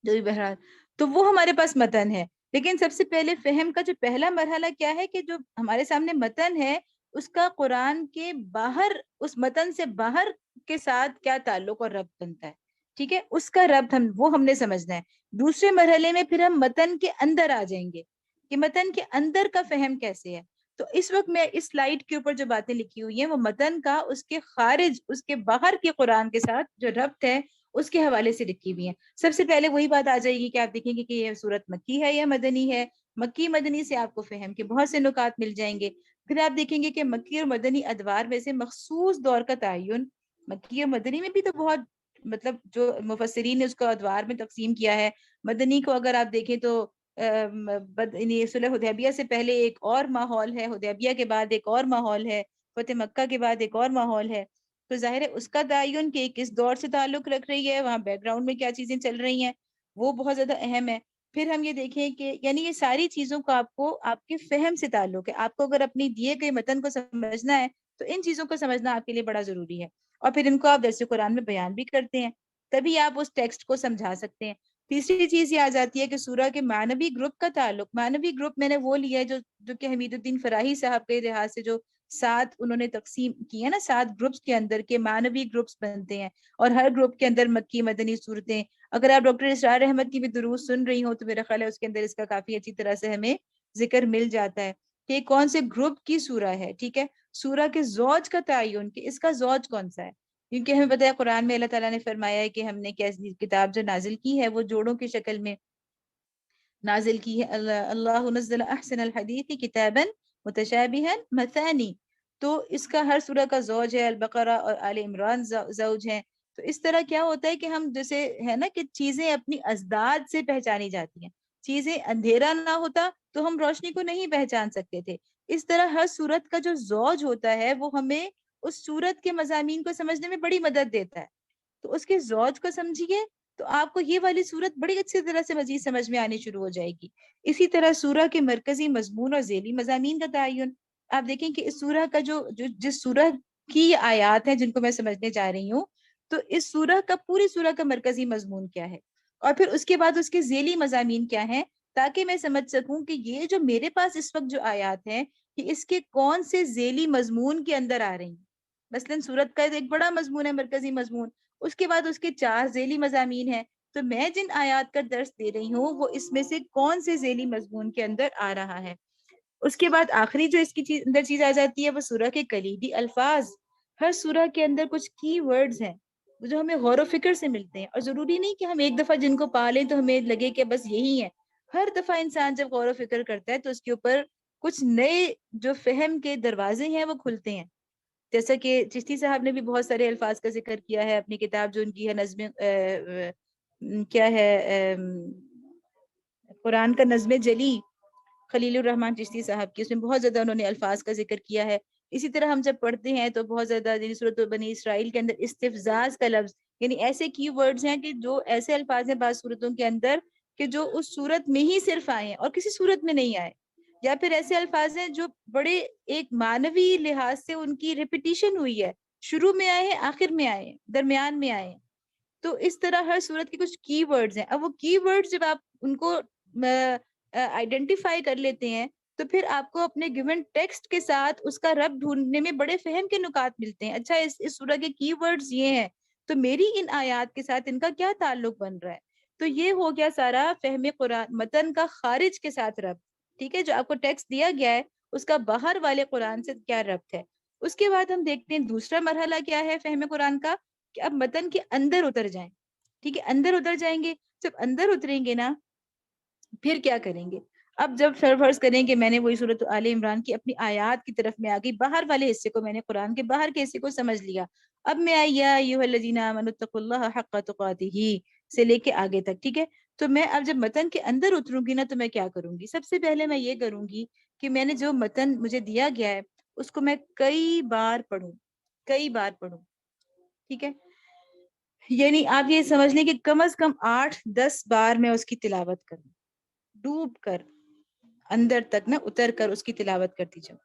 جو بھی بہرحال، تو وہ ہمارے پاس متن ہے. لیکن سب سے پہلے فہم کا جو پہلا مرحلہ کیا ہے کہ جو ہمارے سامنے متن ہے اس کا قرآن کے باہر، اس متن سے باہر کے ساتھ کیا تعلق اور ربط بنتا ہے. ٹھیک ہے، اس کا ربط ہم نے سمجھنا ہے. دوسرے مرحلے میں پھر ہم متن کے اندر آ جائیں گے کہ متن کے اندر کا فہم کیسے ہے. تو اس وقت میں اس سلائیڈ کے اوپر جو باتیں لکھی ہوئی ہیں وہ متن کا اس کے خارج، اس کے باہر کے قرآن کے ساتھ جو ربط ہے اس کے حوالے سے لکھی ہوئی ہیں. سب سے پہلے وہی بات آ جائے گی کہ آپ دیکھیں گے کہ یہ صورت مکی ہے یا مدنی ہے. مکی مدنی سے آپ کو فہم کے بہت سے نکات مل جائیں گے. پھر آپ دیکھیں گے کہ مکی اور مدنی ادوار میں سے مخصوص دور کا تعین، مکی اور مدنی میں بھی تو بہت مطلب جو مفسرین نے اس کو ادوار میں تقسیم کیا ہے. مدنی کو اگر آپ دیکھیں تو صلح حدیبیہ سے پہلے ایک اور ماحول ہے، حدیبیہ کے بعد ایک اور ماحول ہے، فتح مکہ کے بعد ایک اور ماحول ہے. تو ظاہر ہے اس کا تعین کہ کس دور سے تعلق رکھ رہی ہے، وہاں بیک گراؤنڈ میں کیا چیزیں چل رہی ہیں، وہ بہت زیادہ اہم ہے۔ پھر ہم یہ دیکھیں کہ یعنی یہ ساری چیزوں کا آپ کو آپ کے فہم سے تعلق ہے، آپ کو اگر اپنی دیے گئے متن کو سمجھنا ہے تو ان چیزوں کو سمجھنا آپ کے لیے بڑا ضروری ہے، اور پھر ان کو آپ درس قرآن میں بیان بھی کرتے ہیں، تبھی آپ اس ٹیکسٹ کو سمجھا سکتے ہیں۔ تیسری چیز یہ آ جاتی ہے کہ سورہ کے معنوی گروپ کا تعلق، معنوی گروپ میں نے وہ لیا ہے جو کہ حمید الدین فراہی صاحب کے لحاظ سے جو 7 انہوں نے تقسیم کی ہے نا، 7 گروپس کے اندر کے معنوی گروپس بنتے ہیں، اور ہر گروپ کے اندر مکی مدنی صورتیں۔ اگر آپ ڈاکٹر اسرار احمد کی بھی دروس سن رہی ہوں تو میرا خیال ہے اس کے اندر اس کا کافی اچھی طرح سے ہمیں ذکر مل جاتا ہے کہ کون سے گروپ کی سورہ ہے، ٹھیک ہے۔ سورہ کے زوج کا تعین کہ اس کا زوج کون سا ہے، کیونکہ ہمیں پتہ ہے قرآن میں اللہ تعالیٰ نے فرمایا ہے کہ ہم نے کیسی کتاب جو نازل کی ہے وہ جوڑوں کی شکل میں نازل کی ہے۔ اللہ نزل احسن الحدیث کتابا متشابہا مثانی، تو اس کا ہر سورہ کا زوج ہے، البقرہ اور آل عمران زوج ہیں۔ تو اس طرح کیا ہوتا ہے کہ ہم جیسے ہے نا کہ چیزیں اپنی ازداد سے پہچانی جاتی ہیں، چیزیں اندھیرا نہ ہوتا تو ہم روشنی کو نہیں پہچان سکتے تھے، اس طرح ہر سورت کا جو زوج ہوتا ہے وہ ہمیں اس سورت کے مضامین کو سمجھنے میں بڑی مدد دیتا ہے۔ تو اس کے زوج کو سمجھیے تو آپ کو یہ والی صورت بڑی اچھی طرح سے مزید سمجھ میں آنی شروع ہو جائے گی۔ اسی طرح سورہ کے مرکزی مضمون اور ذیلی مضامین کا تعین، آپ دیکھیں کہ اس سورہ کا جس سورہ کی آیات ہیں جن کو میں سمجھنے جا رہی ہوں، تو اس سورہ کا پوری سورہ کا مرکزی مضمون کیا ہے، اور پھر اس کے بعد اس کے ذیلی مضامین کیا ہیں، تاکہ میں سمجھ سکوں کہ یہ جو میرے پاس اس وقت جو آیات ہیں کہ اس کے کون سے ذیلی مضمون کے اندر آ رہی ہیں۔ مثلاً سورت کا ایک بڑا مضمون ہے، مرکزی مضمون، اس کے بعد اس کے 4 ذیلی مضامین ہیں، تو میں جن آیات کا درس دے رہی ہوں وہ اس میں سے کون سے ذیلی مضمون کے اندر آ رہا ہے۔ اس کے بعد آخری جو اس کی اندر چیز آ جاتی ہے وہ سورہ کے کلیدی الفاظ۔ ہر سورہ کے اندر کچھ کی ورڈز ہیں جو ہمیں غور و فکر سے ملتے ہیں، اور ضروری نہیں کہ ہم ایک دفعہ جن کو پا لیں تو ہمیں لگے کہ بس یہی ہے۔ ہر دفعہ انسان جب غور و فکر کرتا ہے تو اس کے اوپر کچھ نئے جو فہم کے دروازے ہیں وہ کھلتے ہیں۔ جیسا کہ چشتی صاحب نے بھی بہت سارے الفاظ کا ذکر کیا ہے اپنی کتاب جو ان کی ہے نظم کیا ہے قرآن کا نظم جلی، خلیل الرحمن چشتی صاحب کی، اس میں بہت زیادہ انہوں نے الفاظ کا ذکر کیا ہے۔ اسی طرح ہم جب پڑھتے ہیں تو بہت زیادہ سورۃ بنی اسرائیل کے اندر استفزاز کا لفظ، یعنی ایسے کی ورڈز ہیں کہ جو ایسے الفاظ ہیں بعض صورتوں کے اندر کہ جو اس صورت میں ہی صرف آئے ہیں اور کسی صورت میں نہیں آئے، یا پھر ایسے الفاظ ہیں جو بڑے ایک معنوی لحاظ سے ان کی ریپیٹیشن ہوئی ہے، شروع میں آئے ہیں، آخر میں آئے ہیں، درمیان میں آئے ہیں۔ تو اس طرح ہر صورت کے کچھ کی ورڈز ہیں۔ اب وہ کی ورڈز جب آپ ان کو آئیڈینٹیفائی کر لیتے ہیں تو پھر آپ کو اپنے گیون ٹیکسٹ کے ساتھ اس کا ربط ڈھونڈنے میں بڑے فہم کے نکات ملتے ہیں۔ اچھا اس سورہ کے کی ورڈز یہ ہیں تو میری ان آیات کے ساتھ ان کا کیا تعلق بن رہا ہے۔ تو یہ ہو گیا سارا فہم قرآن متن کا خارج کے ساتھ ربط، ٹھیک ہے، جو آپ کو ٹیکسٹ دیا گیا ہے اس کا باہر والے قرآن سے کیا ربط ہے۔ اس کے بعد ہم دیکھتے ہیں دوسرا مرحلہ کیا ہے فہم قرآن کا، کہ اب متن کے اندر اتر جائیں، ٹھیک ہے، اندر اتر جائیں گے۔ جب اندر اتریں گے نا پھر کیا کریں گے، اب جب فرض کریں کہ میں نے وہی سورۃ آل عمران کی اپنی آیات کی طرف میں آ گئی، باہر والے حصے کو میں نے قرآن کے باہر کے حصے کو سمجھ لیا، اب میں آئی یا ایھا الذین آمنوا اتقوا اللہ حق تقاتہ سے لے کے آگے تک، ٹھیک ہے۔ تو میں اب جب متن کے اندر اتروں گی نا تو میں کیا کروں گی، سب سے پہلے میں یہ کروں گی کہ میں نے جو متن مجھے دیا گیا ہے اس کو میں کئی بار پڑھوں، ٹھیک ہے، یعنی آپ یہ سمجھ لیں کہ کم از کم 8-10 بار میں اس کی تلاوت کروں، ڈوب کر اندر تک نہ اتر کر اس کی تلاوت کرتی جاؤں۔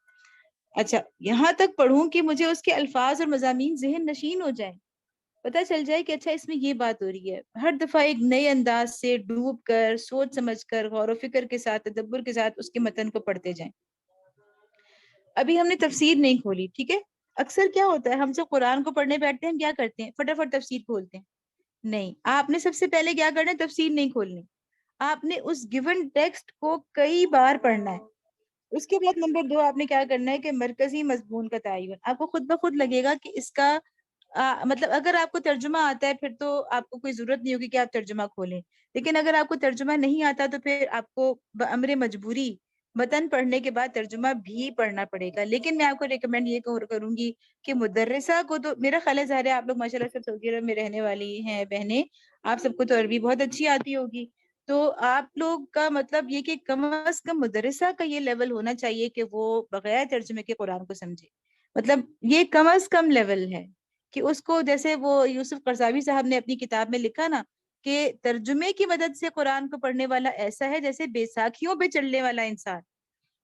اچھا یہاں تک پڑھوں کہ مجھے اس کے الفاظ اور مضامین ذہن نشین ہو جائیں، پتہ چل جائے کہ اچھا اس میں یہ بات ہو رہی ہے، ہر دفعہ ایک نئے انداز سے ڈوب کر سوچ سمجھ کر غور و فکر کے ساتھ تدبر کے ساتھ اس کے متن کو پڑھتے جائیں۔ ابھی ہم نے تفسیر نہیں کھولی، ٹھیک ہے، اکثر کیا ہوتا ہے ہم جب قرآن کو پڑھنے بیٹھتے ہیں ہم کیا کرتے ہیں فٹافٹ تفسیر کھولتے ہیں، نہیں، آپ نے سب سے پہلے کیا کرنا ہے، تفسیر نہیں کھولنی، آپ نے اس گیون ٹیکسٹ کو کئی بار پڑھنا ہے۔ اس کے بعد نمبر 2 آپ نے کیا کرنا ہے کہ مرکزی مضمون کا تعین، آپ کو خود بخود لگے گا کہ اس کا مطلب اگر آپ کو ترجمہ آتا ہے پھر تو آپ کو کوئی ضرورت نہیں ہوگی کہ آپ ترجمہ کھولیں، لیکن اگر آپ کو ترجمہ نہیں آتا تو پھر آپ کو بامر مجبوری متن پڑھنے کے بعد ترجمہ بھی پڑھنا پڑے گا۔ لیکن میں آپ کو ریکمینڈ یہ کروں گی کہ مدرسہ کو تو میرا خیال ہے ظاہر ہے آپ لوگ ماشاءاللہ سب سعودی عرب میں رہنے والی ہیں بہنیں، آپ سب کو تو عربی بہت اچھی آتی ہوگی، تو آپ لوگ کا مطلب یہ کہ کم از کم مدرسہ کا یہ لیول ہونا چاہیے کہ وہ بغیر ترجمے کے قرآن کو سمجھے، مطلب یہ کم از کم لیول ہے کہ اس کو جیسے وہ یوسف قرضاوی صاحب نے اپنی کتاب میں لکھا نا کہ ترجمے کی مدد سے قرآن کو پڑھنے والا ایسا ہے جیسے بیساکھیوں پہ چلنے والا انسان.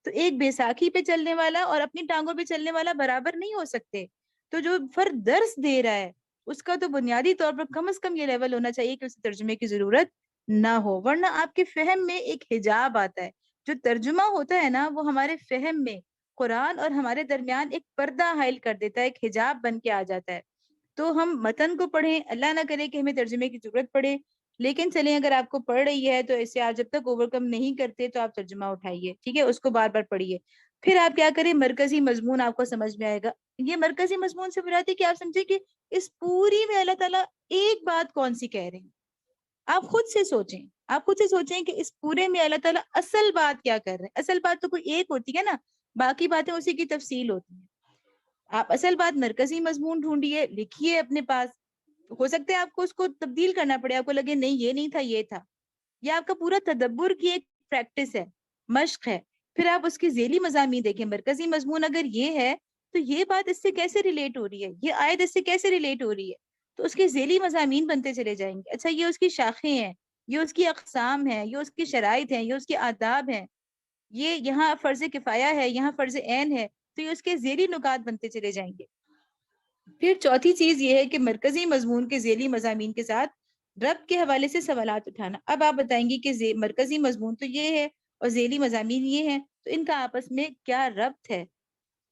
تو ایک بیساکھی پہ چلنے والا اور اپنی ٹانگوں پہ چلنے والا برابر نہیں ہو سکتے. تو جو فرد درس دے رہا ہے اس کا تو بنیادی طور پر کم از کم یہ لیول ہونا چاہیے کہ اسے ترجمے کی ضرورت نہ ہو، ورنہ آپ کے فہم میں ایک حجاب آتا ہے. جو ترجمہ ہوتا ہے نا وہ ہمارے فہم میں قرآن اور ہمارے درمیان ایک پردہ حائل کر دیتا ہے، ایک حجاب بن کے آ جاتا ہے. تو ہم متن کو پڑھیں، اللہ نہ کرے کہ ہمیں ترجمے کی ضرورت پڑے، لیکن چلیں اگر آپ کو پڑھ رہی ہے تو اسے آپ جب تک اوور کم نہیں کرتے تو آپ ترجمہ اٹھائیے، ٹھیک ہے، اس کو بار بار پڑھیے. پھر آپ کیا کریں، مرکزی مضمون آپ کو سمجھ میں آئے گا. یہ مرکزی مضمون سے مراد ہے کہ آپ سمجھے کہ اس پوری میں اللہ تعالیٰ ایک بات کون سی کہہ رہے ہیں. آپ خود سے سوچیں، آپ خود سے سوچیں کہ اس پورے میں اللہ تعالیٰ اصل بات کیا کر رہے ہیں. اصل بات تو کوئی ایک ہوتی ہے نا، باقی باتیں اسی کی تفصیل ہوتی ہیں. آپ اصل بات مرکزی مضمون ڈھونڈیے، لکھیے اپنے پاس. ہو سکتا ہے آپ کو اس کو تبدیل کرنا پڑے، آپ کو لگے نہیں یہ نہیں تھا یہ تھا. یہ آپ کا پورا تدبر کی ایک پریکٹس ہے، مشق ہے. پھر آپ اس کی ذیلی مضامین دیکھیں. مرکزی مضمون اگر یہ ہے تو یہ بات اس سے کیسے ریلیٹ ہو رہی ہے، یہ آیت اس سے کیسے ریلیٹ ہو رہی ہے، تو اس کے ذیلی مضامین بنتے چلے جائیں گے. اچھا یہ اس کی شاخیں ہیں، یہ اس کی اقسام ہیں، یہ اس کی شرائط ہیں، یہ اس کے آداب ہیں، یہ یہاں فرض کفایہ ہے، یہاں فرض عین ہے، تو یہ اس کے ذیلی نکات بنتے چلے جائیں گے. پھر چوتھی چیز یہ ہے کہ مرکزی مضمون کے ذیلی مضامین کے ساتھ ربط کے حوالے سے سوالات اٹھانا. اب آپ بتائیں گی کہ مرکزی مضمون تو یہ ہے اور ذیلی مضامین یہ ہیں، تو ان کا آپس میں کیا ربط ہے،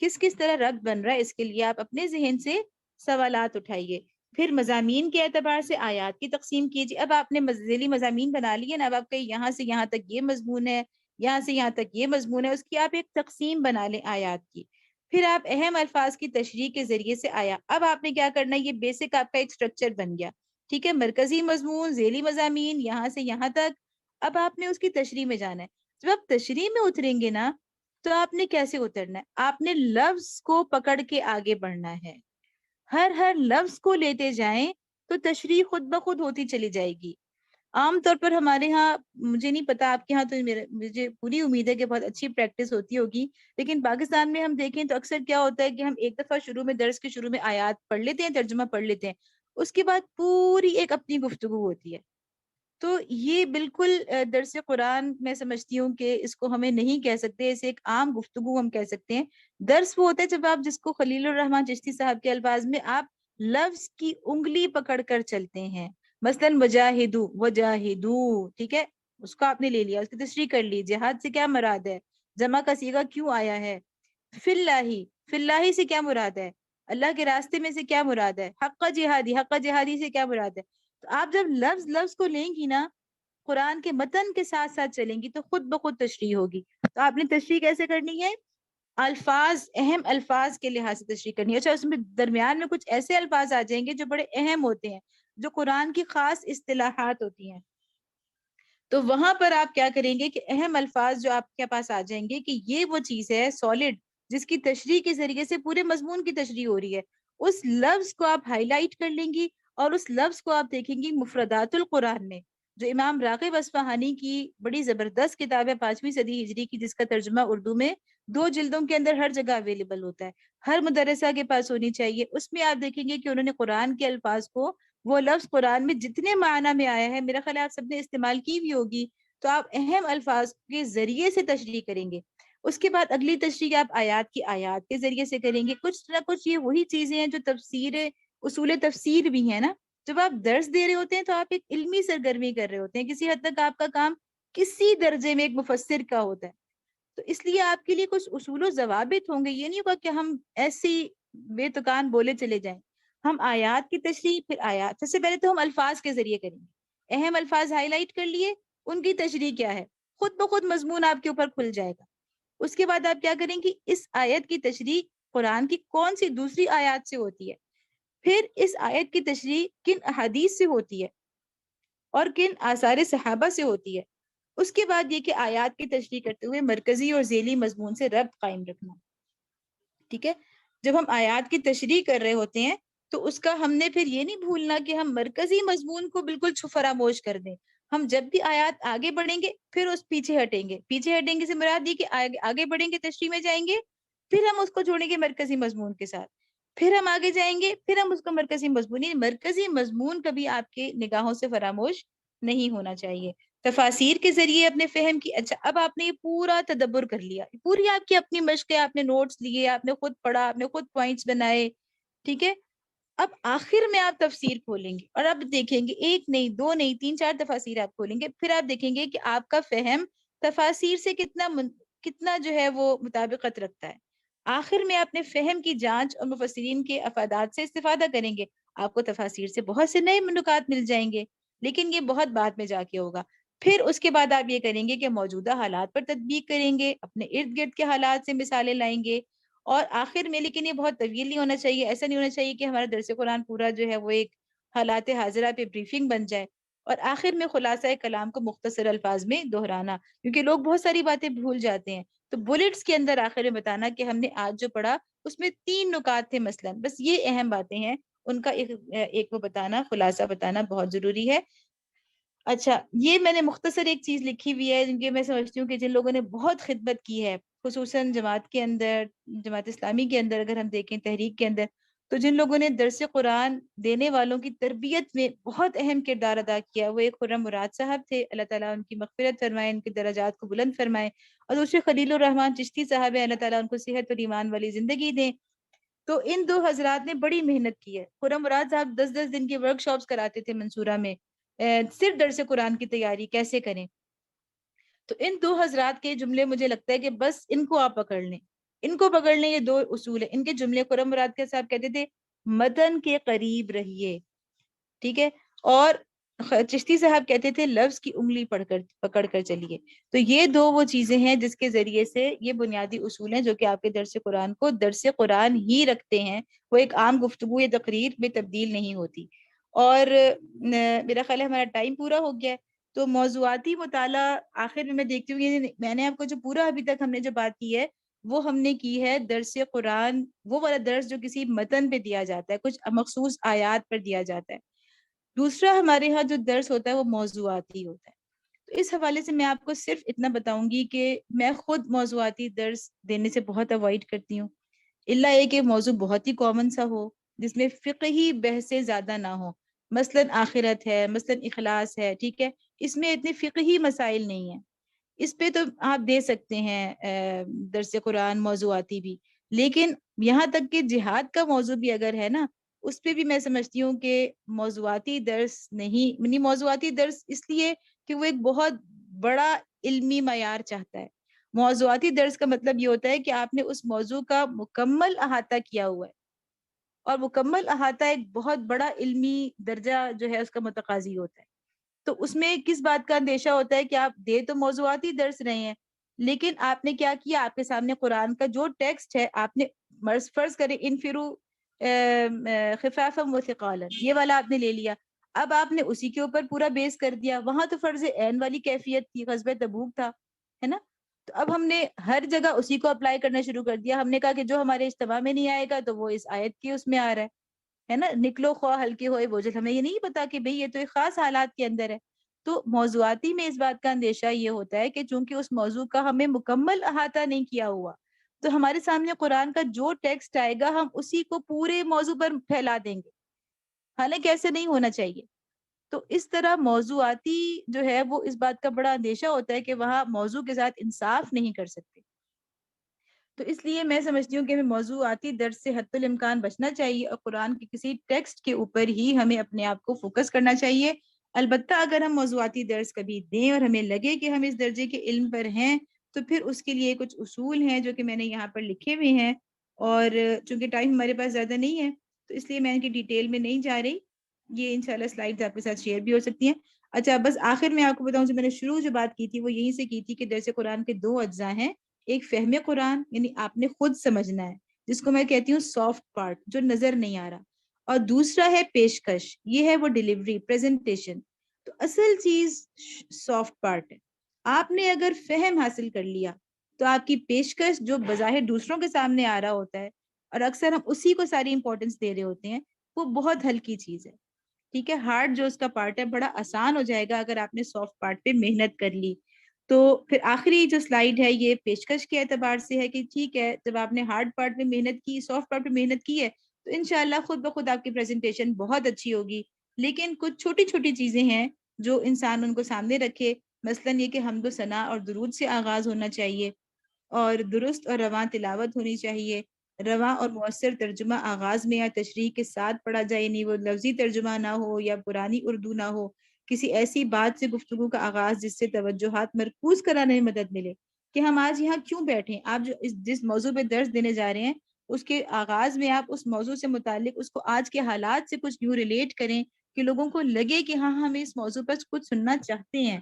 کس کس طرح ربط بن رہا ہے، اس کے لیے آپ اپنے ذہن سے سوالات اٹھائیے. پھر مضامین کے اعتبار سے آیات کی تقسیم کیجیے. اب آپ نے ذیلی مضامین بنا لیے نا، اب آپ کہیں یہاں سے یہاں تک یہ مضمون ہے، یہاں سے یہاں تک یہ مضمون ہے، اس کی آپ ایک تقسیم بنا لیں آیات کی. پھر آپ اہم الفاظ کی تشریح کے ذریعے سے آیا. اب آپ نے کیا کرنا ہے، یہ بیسک آپ کا ایک سٹرکچر بن گیا، ٹھیک ہے، مرکزی مضمون، ذیلی مضامین، یہاں سے یہاں تک. اب آپ نے اس کی تشریح میں جانا ہے. جب آپ تشریح میں اتریں گے نا تو آپ نے کیسے اترنا ہے، آپ نے لفظ کو پکڑ کے آگے بڑھنا ہے. ہر لفظ کو لیتے جائیں تو تشریح خود بخود ہوتی چلی جائے گی. عام طور پر ہمارے ہاں، مجھے نہیں پتا آپ کے ہاں، تو مجھے پوری امید ہے کہ بہت اچھی پریکٹس ہوتی ہوگی، لیکن پاکستان میں ہم دیکھیں تو اکثر کیا ہوتا ہے کہ ہم ایک دفعہ شروع میں درس کے شروع میں آیات پڑھ لیتے ہیں، ترجمہ پڑھ لیتے ہیں، اس کے بعد پوری ایک اپنی گفتگو ہوتی ہے. تو یہ بالکل درس قرآن میں سمجھتی ہوں کہ اس کو ہمیں نہیں کہہ سکتے، اسے ایک عام گفتگو ہم کہہ سکتے ہیں. درس وہ ہوتا ہے جب آپ جس کو خلیل الرحمن چشتی صاحب کے الفاظ میں آپ لفظ کی انگلی پکڑ کر چلتے ہیں. مثلاً وجاہدو وجاہدو، ٹھیک ہے، اس کو آپ نے لے لیا، اس کی تشریح کر لی. جہاد سے کیا مراد ہے، جمع کا صیغہ کیوں آیا ہے، فی اللہ سے کیا مراد ہے، اللہ کے راستے میں سے کیا مراد ہے، حق جہادی سے کیا مراد ہے. تو آپ جب لفظ لفظ کو لیں گی نا، قرآن کے متن کے ساتھ ساتھ چلیں گی تو خود بخود تشریح ہوگی. تو آپ نے تشریح کیسے کرنی ہے، الفاظ، اہم الفاظ کے لحاظ سے تشریح کرنی ہے. اچھا اس میں درمیان میں کچھ ایسے الفاظ آ جائیں گے جو بڑے اہم ہوتے ہیں، جو قرآن کی خاص اصطلاحات ہوتی ہیں. تو وہاں پر آپ کیا کریں گے کہ اہم الفاظ جو آپ کے پاس آ جائیں گے کہ یہ وہ چیز ہے سالڈ جس کی تشریح کے ذریعے سے پورے مضمون کی تشریح ہو رہی ہے، اس لفظ کو آپ ہائی لائٹ کر لیں گی اور اس لفظ کو آپ دیکھیں گی مفردات القرآن میں، جو امام راغب اصفہانی کی بڑی زبردست کتاب ہے 5ویں صدی ہجری کی، جس کا ترجمہ اردو میں 2 جلدوں کے اندر ہر جگہ اویلیبل ہوتا ہے، ہر مدرسہ کے پاس ہونی چاہیے. اس میں آپ دیکھیں گے کہ انہوں نے قرآن کے الفاظ کو، وہ لفظ قرآن میں جتنے معنی میں آیا ہے، میرا خیال ہے آپ سب نے استعمال کی بھی ہوگی، تو آپ اہم الفاظ کے ذریعے سے تشریح کریں گے. اس کے بعد اگلی تشریح آپ آیات کی آیات کے ذریعے سے کریں گے. کچھ نہ کچھ یہ وہی چیزیں ہیں جو تفسیر، اصول تفسیر بھی ہیں نا. جب آپ درس دے رہے ہوتے ہیں تو آپ ایک علمی سرگرمی کر رہے ہوتے ہیں، کسی حد تک آپ کا کام کسی درجے میں ایک مفسر کا ہوتا ہے. تو اس لیے آپ کے لیے کچھ اصول و ضوابط ہوں گے. یہ نہیں ہوگا کہ ہم ایسی بے تکان بولے چلے جائیں. ہم آیات کی تشریح، پھر آیات، سب سے پہلے تو ہم الفاظ کے ذریعے کریں گے. اہم الفاظ ہائی لائٹ کر لیے، ان کی تشریح کیا ہے، خود بخود مضمون آپ کے اوپر کھل جائے گا. اس کے بعد آپ کیا کریں گی، اس آیت کی تشریح قرآن کی کون سی دوسری آیات سے ہوتی ہے، پھر اس آیت کی تشریح کن احادیث سے ہوتی ہے اور کن آثار صحابہ سے ہوتی ہے. اس کے بعد یہ کہ آیات کی تشریح کرتے ہوئے مرکزی اور ذیلی مضمون سے ربط قائم رکھنا. ٹھیک ہے، جب ہم آیات کی تشریح کر رہے ہوتے ہیں تو اس کا ہم نے پھر یہ نہیں بھولنا کہ ہم مرکزی مضمون کو بالکل فراموش کر دیں. ہم جب بھی آیات آگے بڑھیں گے پھر اس پیچھے ہٹیں گے. پیچھے ہٹیں گے سے مراد یہ کہ آگے بڑھیں گے، تشریح میں جائیں گے، پھر ہم اس کو جوڑیں گے مرکزی مضمون کے ساتھ. پھر ہم آگے جائیں گے، پھر ہم اس کو مرکزی مضمون، یعنی مرکزی مضمون کبھی آپ کے نگاہوں سے فراموش نہیں ہونا چاہیے. تفاسیر کے ذریعے اپنے فہم کی، اچھا اب آپ نے یہ پورا تدبر کر لیا، پوری آپ کی اپنی مشق ہے، آپ نے نوٹس لیے، آپ نے خود پڑھا، آپ نے خود پوائنٹس بنائے، ٹھیک ہے. اب آخر میں آپ تفسیر کھولیں گے اور اب دیکھیں گے ایک نہیں، دو نہیں، 3 4 تفاسیر آپ کھولیں گے، پھر آپ دیکھیں گے کہ آپ کا فہم تفاسیر سے کتنا جو ہے وہ مطابقت رکھتا ہے. آخر میں اپنے فہم کی جانچ اور مفسرین کے افادات سے استفادہ کریں گے. آپ کو تفاسیر سے بہت سے نئے نکات مل جائیں گے، لیکن یہ بہت بعد میں جا کے ہوگا. پھر اس کے بعد آپ یہ کریں گے کہ موجودہ حالات پر تطبیق کریں گے، اپنے ارد گرد کے حالات سے مثالیں لائیں گے. اور آخر میں، لیکن یہ بہت طویل نہیں ہونا چاہیے، ایسا نہیں ہونا چاہیے کہ ہمارا درس قرآن پورا جو ہے وہ ایک حالات حاضرہ پہ بریفنگ بن جائے، اور آخر میں خلاصہ کلام کو مختصر الفاظ میں دہرانا، کیونکہ لوگ بہت ساری باتیں بھول جاتے ہیں. تو بلٹس کے اندر آخر میں بتانا کہ ہم نے آج جو پڑھا اس میں 3 نکات تھے مثلا، بس یہ اہم باتیں ہیں، ان کا ایک وہ بتانا، خلاصہ بتانا بہت ضروری ہے. اچھا، یہ میں نے مختصر ایک چیز لکھی ہوئی ہے، جن کے میں سمجھتی ہوں کہ جن لوگوں نے بہت خدمت کی ہے، خصوصاً جماعت کے اندر، جماعت اسلامی کے اندر اگر ہم دیکھیں، تحریک کے اندر، تو جن لوگوں نے درس قرآن دینے والوں کی تربیت میں بہت اہم کردار ادا کیا، وہ ایک خرم مراد صاحب تھے، اللہ تعالیٰ ان کی مغفرت فرمائے، ان کے درجات کو بلند فرمائے. اور دوسرے خلیل الرحمن چشتی صاحب ہیں، اللہ تعالیٰ ان کو صحت اور ایمان والی زندگی دیں. تو ان 2 حضرات نے بڑی محنت کی ہے. خرم مراد صاحب 10 10 دن کی ورک شاپس کراتے تھے منصورہ میں، صرف درس قرآن کی تیاری کیسے کریں. تو ان 2 حضرات کے جملے مجھے لگتا ہے کہ بس ان کو آپ پکڑ لیں، ان کو پکڑ لیں. یہ 2 اصول ہیں ان کے جملے. خرم مراد کے صاحب کہتے تھے متن کے قریب رہیے، ٹھیک ہے، اور چشتی صاحب کہتے تھے لفظ کی انگلی پکڑ کر چلیے. تو یہ 2 وہ چیزیں ہیں جس کے ذریعے سے یہ بنیادی اصول ہیں جو کہ آپ کے درس قرآن کو درس قرآن ہی رکھتے ہیں، وہ ایک عام گفتگو یا تقریر میں تبدیل نہیں ہوتی. اور میرا خیال ہے ہمارا ٹائم پورا ہو گیا ہے. تو موضوعاتی مطالعہ آخر میں دیکھتی ہوں، یہ میں نے آپ کو جو پورا ابھی تک ہم نے جو بات کی ہے وہ ہم نے کی ہے درس قرآن، وہ والا درس جو کسی متن پہ دیا جاتا ہے، کچھ مخصوص آیات پر دیا جاتا ہے. دوسرا ہمارے ہاں جو درس ہوتا ہے وہ موضوعاتی ہوتا ہے. تو اس حوالے سے میں آپ کو صرف اتنا بتاؤں گی کہ میں خود موضوعاتی درس دینے سے بہت اوائڈ کرتی ہوں، الا یہ کہ موضوع بہت ہی کامن سا ہو جس میں فقہی بحثیں زیادہ نہ ہو. مثلا آخرت ہے، مثلا اخلاص ہے، ٹھیک ہے، اس میں اتنے فقہی مسائل نہیں ہیں، اس پہ تو آپ دے سکتے ہیں درس قرآن موضوعاتی بھی. لیکن یہاں تک کہ جہاد کا موضوع بھی اگر ہے نا، اس پہ بھی میں سمجھتی ہوں کہ موضوعاتی درس نہیں، یعنی موضوعاتی درس اس لیے کہ وہ ایک بہت بڑا علمی معیار چاہتا ہے. موضوعاتی درس کا مطلب یہ ہوتا ہے کہ آپ نے اس موضوع کا مکمل احاطہ کیا ہوا ہے، اور مکمل احاطہ ایک بہت بڑا علمی درجہ جو ہے اس کا متقاضی ہوتا ہے. تو اس میں کس بات کا اندیشہ ہوتا ہے کہ آپ دے تو موضوعاتی درس رہے ہیں، لیکن آپ نے کیا کیا، آپ کے سامنے قرآن کا جو ٹیکسٹ ہے آپ نے فرض کرے انفرو خفافا وثقالا، یہ والا آپ نے لے لیا، اب آپ نے اسی کے اوپر پورا بیس کر دیا. وہاں تو فرض عین والی کیفیت تھی، غزوہ تبوک تھا، ہے نا. تو اب ہم نے ہر جگہ اسی کو اپلائی کرنا شروع کر دیا. ہم نے کہا کہ جو ہمارے اجتماع میں نہیں آئے گا تو وہ اس آیت کی اس میں آ رہا ہے نا، نکلو خواہ ہلکے ہوئے بوجھل. ہمیں یہ نہیں پتا کہ بھئی یہ تو ایک خاص حالات کے اندر ہے. تو موضوعاتی میں اس بات کا اندیشہ یہ ہوتا ہے کہ چونکہ اس موضوع کا ہمیں مکمل احاطہ نہیں کیا ہوا، تو ہمارے سامنے قرآن کا جو ٹیکسٹ آئے گا ہم اسی کو پورے موضوع پر پھیلا دیں گے، حالانکہ ایسے نہیں ہونا چاہیے. تو اس طرح موضوعاتی جو ہے وہ اس بات کا بڑا اندیشہ ہوتا ہے کہ وہاں موضوع کے ساتھ انصاف نہیں کر سکتے. تو اس لیے میں سمجھتی ہوں کہ ہمیں موضوعاتی درس سے حتی الامکان بچنا چاہیے، اور قرآن کے کسی ٹیکسٹ کے اوپر ہی ہمیں اپنے آپ کو فوکس کرنا چاہیے. البتہ اگر ہم موضوعاتی درس کبھی دیں اور ہمیں لگے کہ ہم اس درجے کے علم پر ہیں، تو پھر اس کے لیے کچھ اصول ہیں جو کہ میں نے یہاں پر لکھے ہوئے ہیں، اور چونکہ ٹائم ہمارے پاس زیادہ نہیں ہے تو اس لیے میں ان کی ڈیٹیل میں نہیں جا رہی. یہ انشاءاللہ سلائیڈز آپ کے ساتھ شیئر بھی ہو سکتی ہیں. اچھا، بس آخر میں آپ کو بتاؤں جو میں نے شروع جو بات کی تھی وہ یہیں سے کی تھی کہ درس قرآن کے 2 اجزاء ہیں. ایک فہم قرآن، یعنی آپ نے خود سمجھنا ہے، جس کو میں کہتی ہوں سافٹ پارٹ جو نظر نہیں آ رہا، اور دوسرا ہے پیشکش، یہ ہے وہ ڈیلیوری، پریزنٹیشن. تو اصل چیز سافٹ پارٹ ہے. آپ نے اگر فہم حاصل کر لیا تو آپ کی پیشکش جو بظاہر دوسروں کے سامنے آ رہا ہوتا ہے، اور اکثر ہم اسی کو ساری امپورٹنس دے رہے ہوتے ہیں، وہ بہت ہلکی چیز ہے. ٹھیک ہے، ہارڈ جو اس کا پارٹ ہے بڑا آسان ہو جائے گا اگر آپ نے سافٹ پارٹ پہ محنت کر لی. تو پھر آخری جو سلائیڈ ہے یہ پیشکش کے اعتبار سے ہے کہ ٹھیک ہے، جب آپ نے ہارڈ پارٹ پہ محنت کی، سافٹ پارٹ پہ محنت کی ہے، تو انشاءاللہ خود بخود آپ کی پریزنٹیشن بہت اچھی ہوگی. لیکن کچھ چھوٹی چھوٹی چیزیں ہیں جو انسان ان کو سامنے رکھے، مثلاً یہ کہ حمد و ثنا اور درود سے آغاز ہونا چاہیے، اور درست اور رواں تلاوت ہونی چاہیے، رواں اور مؤثر ترجمہ آغاز میں یا تشریح کے ساتھ پڑھا جائے، یعنی وہ لفظی ترجمہ نہ ہو یا پرانی اردو نہ ہو. کسی ایسی بات سے گفتگو کا آغاز جس سے توجہات مرکوز کرانے میں مدد ملے، کہ ہم آج یہاں کیوں بیٹھیں. آپ جو جس موضوع پہ درس دینے جا رہے ہیں اس کے آغاز میں آپ اس موضوع سے متعلق اس کو آج کے حالات سے کچھ یوں ریلیٹ کریں کہ لوگوں کو لگے کہ ہاں ہم اس موضوع پر کچھ سننا چاہتے ہیں.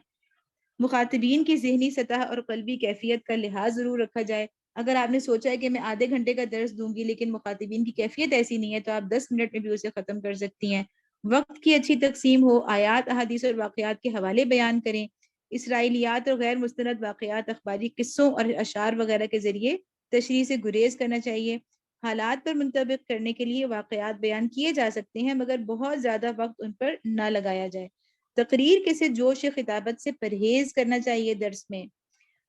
مخاطبین کی ذہنی سطح اور قلبی کیفیت کا لحاظ ضرور رکھا جائے. اگر آپ نے سوچا ہے کہ میں آدھے گھنٹے کا درس دوں گی لیکن مخاطبین کی کیفیت ایسی نہیں ہے تو آپ 10 منٹ میں بھی اسے ختم کر سکتی ہیں. وقت کی اچھی تقسیم ہو، آیات احادیث اور واقعات کے حوالے بیان کریں. اسرائیلیات اور غیر مستند واقعات اخباری قصوں اور اشعار وغیرہ کے ذریعے تشریح سے گریز کرنا چاہیے. حالات پر منطبق کرنے کے لیے واقعات بیان کیے جا سکتے ہیں مگر بہت زیادہ وقت ان پر نہ لگایا جائے. تقریر کے سے جوش خطابت سے پرہیز کرنا چاہیے. درس میں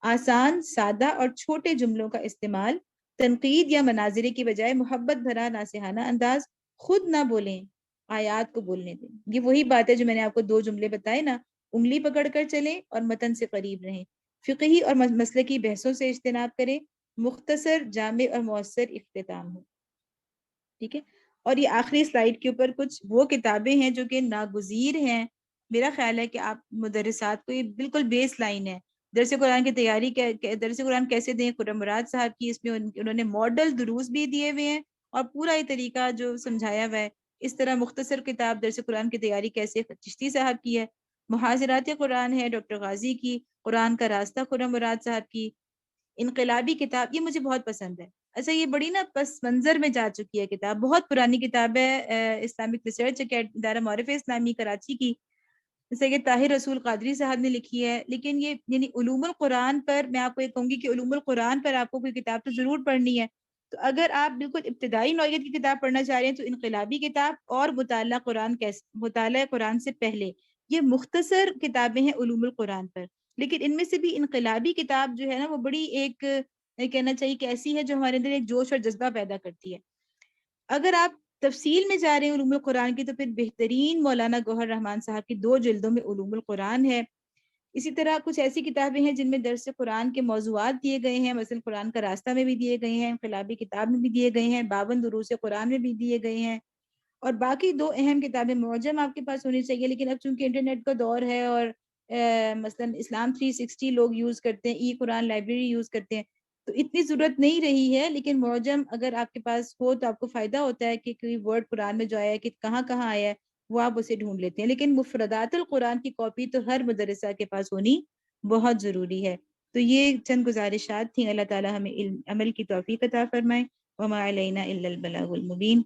آسان، سادہ اور چھوٹے جملوں کا استعمال. تنقید یا مناظرے کی بجائے محبت بھرا ناصحانہ انداز. خود نہ بولیں، آیات کو بولنے دیں. یہ وہی بات ہے جو میں نے آپ کو 2 جملے بتائے نا، انگلی پکڑ کر چلیں اور متن سے قریب رہیں. فقہی اور مسلکی بحثوں سے اجتناب کریں. مختصر، جامع اور مؤثر اختتام ہو. ٹھیک ہے. اور یہ آخری سلائیڈ کے اوپر کچھ وہ کتابیں ہیں جو کہ ناگزیر ہیں. میرا خیال ہے کہ آپ مدرسات کو یہ بالکل بیس لائن ہے. درس قرآن کی تیاری، درس قرآن کیسے دیں، خرم مراد صاحب کی، اس میں انہوں نے ماڈل دروس بھی دیے ہوئے ہیں اور پورا یہ طریقہ جو سمجھایا ہوا ہے. اس طرح مختصر کتاب درس قرآن کی تیاری کیسے، چشتی صاحب کی ہے. محاضرات قرآن ہے ڈاکٹر غازی کی. قرآن کا راستہ خرم مراد صاحب کی. انقلابی کتاب، یہ مجھے بہت پسند ہے. اچھا یہ بڑی نا پس منظر میں جا چکی ہے کتاب، بہت پرانی کتاب ہے، اسلامک ریسرچ ادارہ معارف اسلامی کراچی کی، سید طاہر رسول قادری صاحب نے لکھی ہے. لیکن یہ یعنی علوم القرآن پر میں آپ کو یہ کہوں گی کہ علوم القرآن پر آپ کو کوئی کتاب تو ضرور پڑھنی ہے. تو اگر آپ بالکل ابتدائی نوعیت کی کتاب پڑھنا چاہ رہے ہیں تو انقلابی کتاب اور مطالعہ قرآن سے پہلے، یہ مختصر کتابیں ہیں علوم القرآن پر. لیکن ان میں سے بھی انقلابی کتاب جو ہے نا وہ بڑی ایک کہنا چاہیے کہ ایسی ہے جو ہمارے اندر ایک جوش اور جذبہ پیدا کرتی ہے. اگر آپ تفصیل میں جا رہے ہیں علوم القرآن کی تو پھر بہترین مولانا گوہر رحمان صاحب کی 2 جلدوں میں علوم القرآن ہے. اسی طرح کچھ ایسی کتابیں ہیں جن میں درس قرآن کے موضوعات دیے گئے ہیں، مثلا قرآن کا راستہ میں بھی دیے گئے ہیں، انقلابی کتاب میں بھی دیے گئے ہیں، 52 دروس قرآن میں بھی دیے گئے ہیں. اور باقی 2 اہم کتابیں معجم آپ کے پاس ہونی چاہیے، لیکن اب چونکہ انٹرنیٹ کا دور ہے اور مثلا اسلام 360 لوگ یوز کرتے ہیں، ای قرآن لائبریری یوز کرتے ہیں، تو اتنی ضرورت نہیں رہی ہے. لیکن معجم اگر آپ کے پاس ہو تو آپ کو فائدہ ہوتا ہے کہ کوئی ورڈ قرآن میں جو آیا ہے کہ کہاں کہاں آیا ہے وہ آپ اسے ڈھونڈ لیتے ہیں. لیکن مفردات القرآن کی کاپی تو ہر مدرسہ کے پاس ہونی بہت ضروری ہے. تو یہ چند گزارشات تھیں. اللہ تعالی ہمیں عمل کی توفیق عطا فرمائے. وما علینا الا البلاغ المبین.